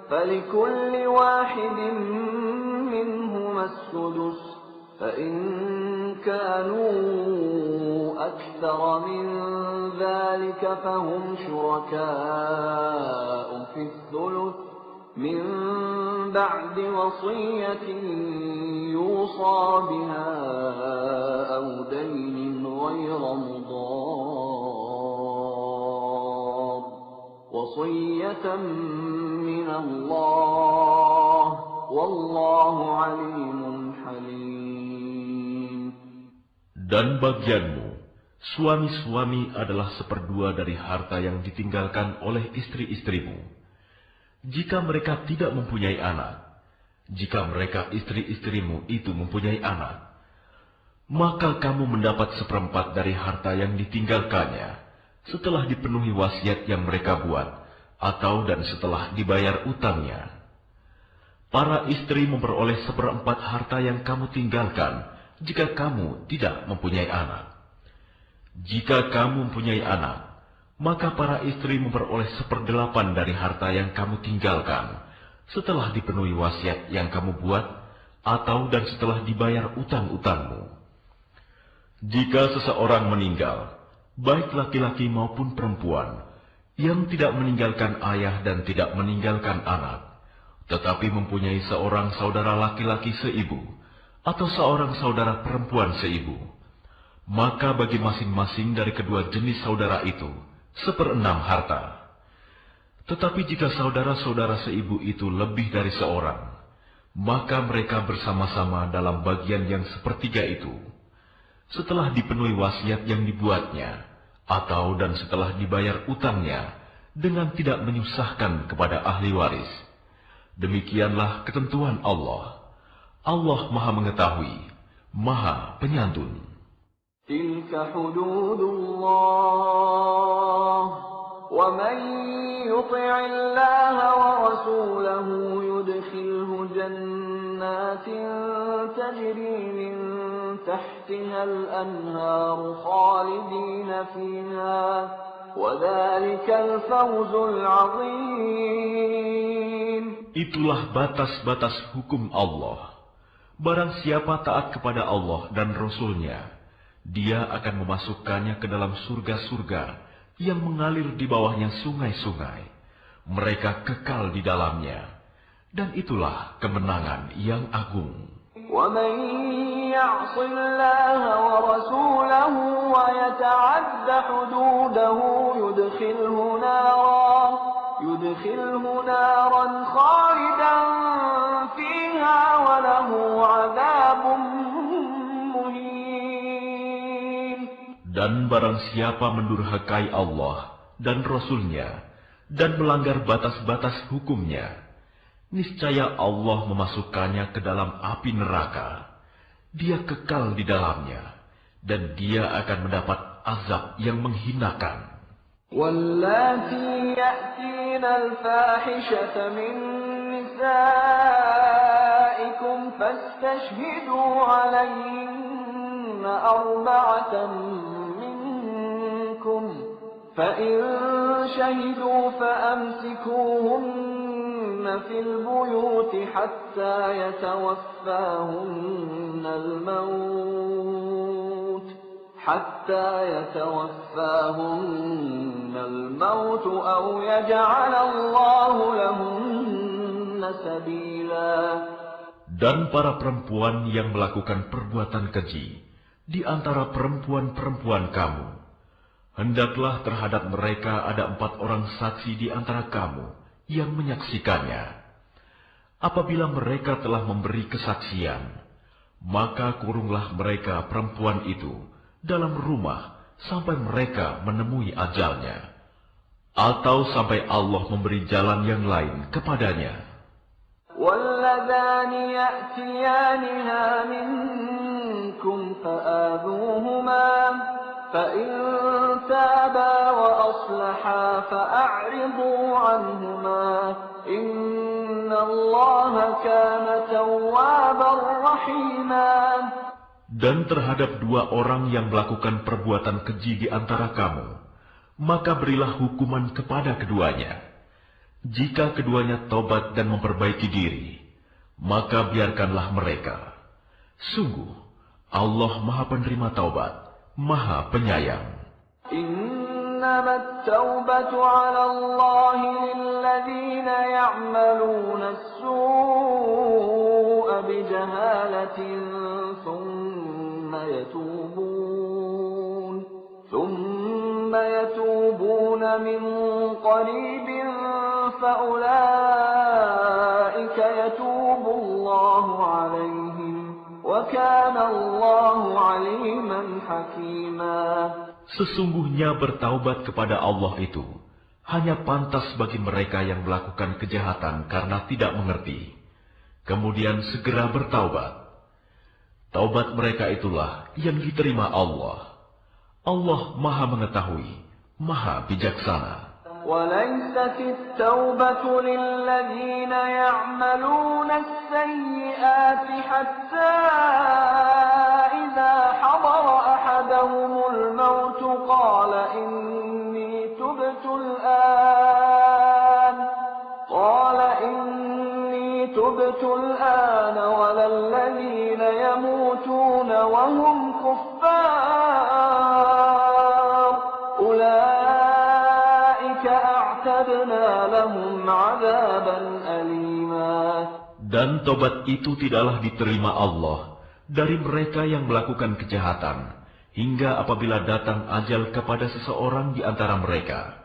فلكل واحد منهما السدس فإن كانوا أكثر من ذلك فهم شركاء في الثلث من بعد وصية يوصى بها أو دين غير مضار وصية من الله والله عليم حليم. Dan bagianmu, suami-suami adalah seperdua dari harta yang ditinggalkan oleh istri-istrimu. Jika mereka tidak mempunyai anak, jika mereka istri-istrimu itu mempunyai anak, maka kamu mendapat seperempat dari harta yang ditinggalkannya setelah dipenuhi wasiat yang mereka buat, atau dan setelah dibayar utangnya. Para istri memperoleh seperempat harta yang kamu tinggalkan jika kamu tidak mempunyai anak. Jika kamu mempunyai anak, maka para istri memperoleh 1/8 dari harta yang kamu tinggalkan setelah dipenuhi wasiat yang kamu buat, atau dan setelah dibayar utang-utangmu. Jika seseorang meninggal, baik laki-laki maupun perempuan, yang tidak meninggalkan ayah dan tidak meninggalkan anak, tetapi mempunyai seorang saudara laki-laki seibu, atau seorang saudara perempuan seibu, maka bagi masing-masing dari kedua jenis saudara itu 1/6 harta. Tetapi jika saudara-saudara seibu itu lebih dari seorang, maka mereka bersama-sama dalam bagian yang 1/3 itu, setelah dipenuhi wasiat yang dibuatnya, atau dan setelah dibayar utangnya, dengan tidak menyusahkan kepada ahli waris. Demikianlah ketentuan Allah. Allah Maha Mengetahui, Maha Penyantun. Tilka hududullah, wa man yuti'illaha wa rasulahu yudkhilhu jannatin tajri min tahtiha al-anhar khalidina fiha, wa dhalikal fawzul 'azim. Itulah batas-batas hukum Allah. Barang siapa taat kepada Allah dan Rasul-Nya, dia akan memasukkannya ke dalam surga-surga yang mengalir di bawahnya sungai-sungai. Mereka kekal di dalamnya. Dan itulah kemenangan yang agung. وَمَنْ يَعْصِ اللَّهَ وَرَسُولَهُ وَيَتَعَدَّ حُدُودَهُ يُدْخِلْهُ نَارًا خَالِدًا فِيهَا وَلَهُ عَذَابٌ مُهِينٌ. Dan barang siapa mendurhakai Allah dan Rasul-Nya dan melanggar batas-batas hukumnya, niscaya Allah memasukkannya ke dalam api neraka. Dia kekal di dalamnya, dan dia akan mendapat azab yang menghinakan. وَاللَّاتِي يَأْتِينَ الْفَاحِشَةَ مِن نِّسَائِكُمْ فَاسْتَشْهِدُوا عَلَيْهِنَّ 4 مِنكُمْ فَإِن شَهِدُوا فَأَمْسِكُوهُنَّ فِي الْبُيُوتِ حَتَّى يَتَوَفَّاهُنَّ الموت أو يجعل الله لهن سبيلا. Dan para perempuan yang melakukan perbuatan keji di antara perempuan-perempuan kamu, hendaklah terhadap mereka ada 4 orang saksi di antara kamu yang menyaksikannya. Apabila mereka telah memberi kesaksian, maka kurunglah mereka perempuan itu dalam rumah sampai mereka menemui ajalnya, atau sampai Allah memberi jalan yang lain kepadanya. وَاللَّذَانِ يَأْتِيَانِهَا مِنكُمْ فَآذُوهُمَا فَإِن تَابَا وَأَصْلَحَا فَأَعْرِضُوا عَنْهُمَا إِنَّ اللَّهَ كَانَ تَوَّابًا رَحِيمًا. Dan terhadap 2 orang yang melakukan perbuatan keji di antara kamu, maka berilah hukuman kepada keduanya. Jika keduanya tobat dan memperbaiki diri, maka biarkanlah mereka. Sungguh, Allah Maha Penerima Taubat, Maha Penyayang. إنما التوبة على الله للذين يعملون السوء بجهالة ثم يتوبون من قريب فأولئك يتوب الله عليهم وكان الله عليما حكيما. Sesungguhnya bertaubat kepada Allah itu hanya pantas bagi mereka yang melakukan kejahatan karena tidak mengerti, kemudian segera bertaubat. Taubat mereka itulah yang diterima Allah. Allah Maha Mengetahui, Maha Bijaksana. وليست التوبة للذين يعملون السيئات حتى إذا حضر أحدهم الموت قال إني تبت الآن ولا الذين يموتون وهم كفار أولئك أعتدنا لهم عذابا أليما. Dan tobat itu tidaklah diterima Allah dari mereka yang melakukan kejahatan, hingga apabila datang ajal kepada seseorang di antara mereka,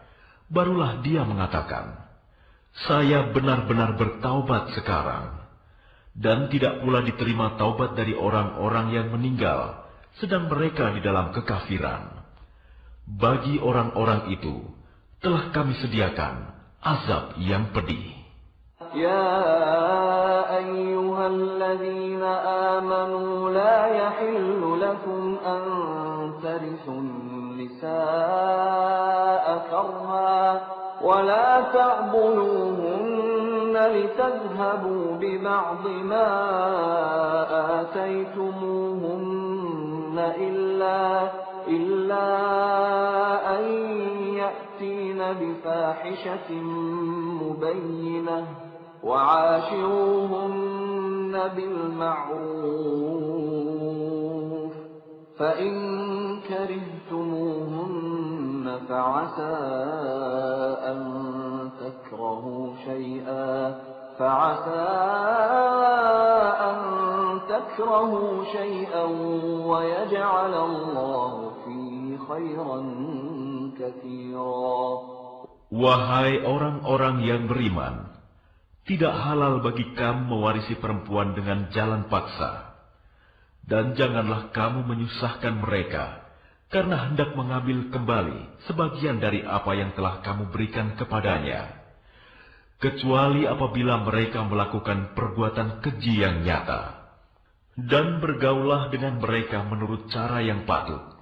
barulah dia mengatakan, saya benar-benar bertaubat sekarang. Dan tidak pula diterima taubat dari orang-orang yang meninggal, sedang mereka di dalam kekafiran. Bagi orang-orang itu, telah kami sediakan azab yang pedih. يا أيها الذين آمنوا لا يحل لكم أن ترثوا النساء كرها ولا تعضلوهن لتذهبوا ببعض ما آتيتموهن إلا أن يأتين بفاحشة مبينة وعاشروهن بالمعروف فإن كرهتموهن فعسى أن تكرهوا شيئا ويجعل الله فيه خيرا كثيرا. Wahai orang-orang yang beriman, tidak halal bagi kamu mewarisi perempuan dengan jalan paksa. Dan janganlah kamu menyusahkan mereka, karena hendak mengambil kembali sebagian dari apa yang telah kamu berikan kepadanya. Kecuali apabila mereka melakukan perbuatan keji yang nyata. Dan bergaulah dengan mereka menurut cara yang patut.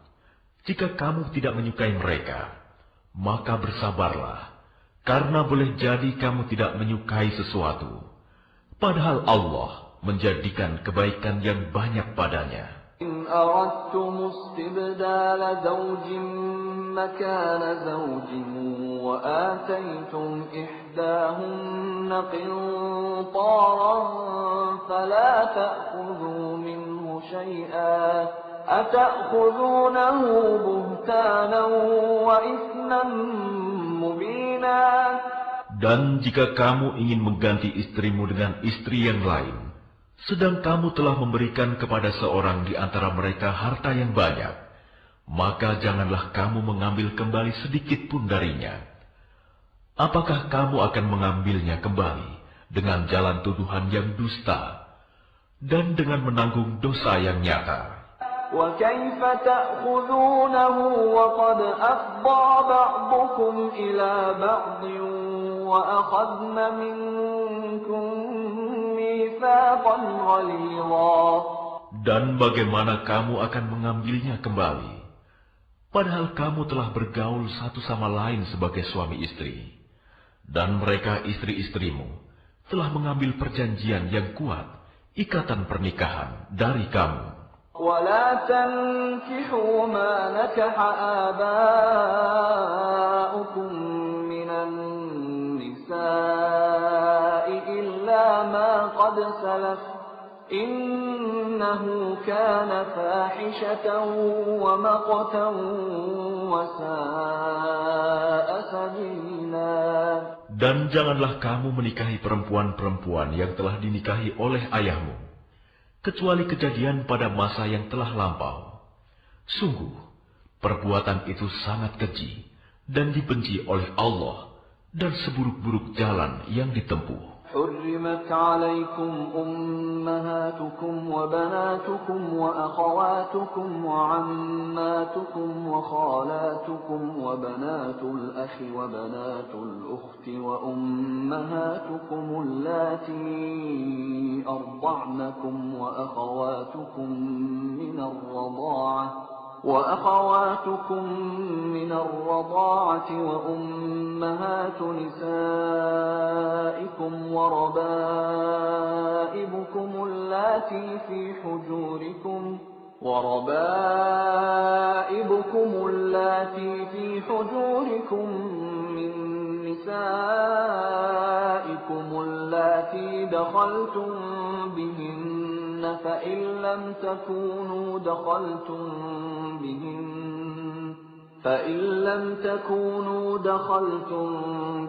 Jika kamu tidak menyukai mereka, maka bersabarlah, karena boleh jadi kamu tidak menyukai sesuatu, padahal Allah menjadikan kebaikan yang banyak padanya. إن أردتم استبدال زوج مكان زوج وآتيتم إحداهن قنطارا فلا تأخذوا منه شيئا أتأخذونه بهتانا وإثما مبينا. Dan jika kamu ingin mengganti istrimu dengan istri yang lain, sedang kamu telah memberikan kepada seorang di antara mereka harta yang banyak, maka janganlah kamu mengambil kembali sedikit pun darinya. Apakah kamu akan mengambilnya kembali dengan jalan tuduhan yang dusta dan dengan menanggung dosa yang nyata? وكيف تأخذونه وقد أفضى بعضكم إلى بعض وأخذن منكم ميثاقا غليظا. Dan bagaimana kamu akan mengambilnya kembali, padahal kamu telah bergaul satu sama lain sebagai suami istri, dan mereka istri-istrimu telah mengambil perjanjian yang kuat, ikatan pernikahan dari kamu. ولا تنكحوا ما نكح آباؤكم من النساء إلا ما قد سلف إنه كان فاحشة ومقتا وساء سبيلا. Dan janganlah kamu menikahi perempuan-perempuan yang telah dinikahi oleh ayahmu, kecuali kejadian pada masa yang telah lampau. Sungguh, perbuatan itu sangat keji dan dibenci oleh Allah dan seburuk-buruk jalan yang ditempuh. حرمت عليكم أمهاتكم وبناتكم وأخواتكم وعماتكم وخالاتكم وبنات الأخ وبنات الأخت وأمهاتكم اللاتي أرضعنكم وأخواتكم من الرضاعة وأمهات نسائكم وربائبكم اللاتي في حجوركم من نسائكم اللاتي دخلتم بهن فإن لم تكونوا دخلتم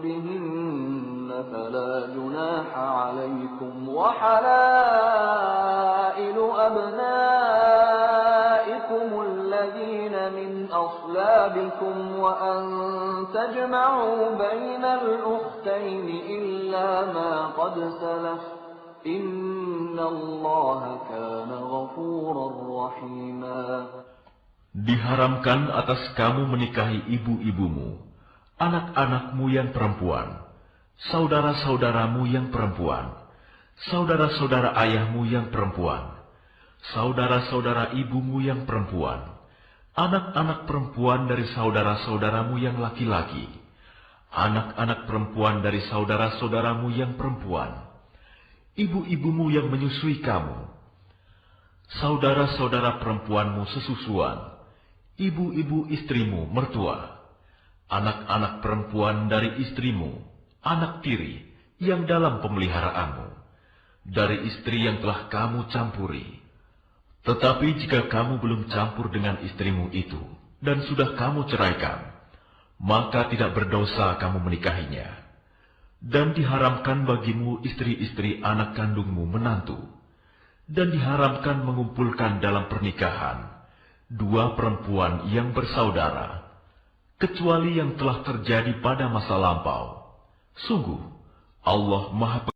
بهن فلا جناح عليكم وحلائل أبنائكم الذين من أصلابكم وأن تجمعوا بين الأختين إلا ما قد سلف إن الله كان غفورا رحيما. Diharamkan atas kamu menikahi ibu-ibumu, anak-anakmu yang perempuan, saudara-saudaramu yang perempuan, saudara-saudara ayahmu yang perempuan, saudara-saudara ibumu yang perempuan, anak-anak perempuan dari saudara-saudaramu yang laki-laki, anak-anak perempuan dari saudara-saudaramu yang perempuan, ibu-ibumu yang menyusui kamu, saudara-saudara perempuanmu sesusuan, ibu-ibu istrimu mertua, anak-anak perempuan dari istrimu, anak tiri yang dalam pemeliharaanmu, dari istri yang telah kamu campuri. Tetapi jika kamu belum campur dengan istrimu itu, dan sudah kamu ceraikan, maka tidak berdosa kamu menikahinya. Dan diharamkan bagimu istri-istri anak kandungmu menantu, dan diharamkan mengumpulkan dalam pernikahan dua perempuan yang bersaudara, kecuali yang telah terjadi pada masa lampau. Sungguh, Allah Maha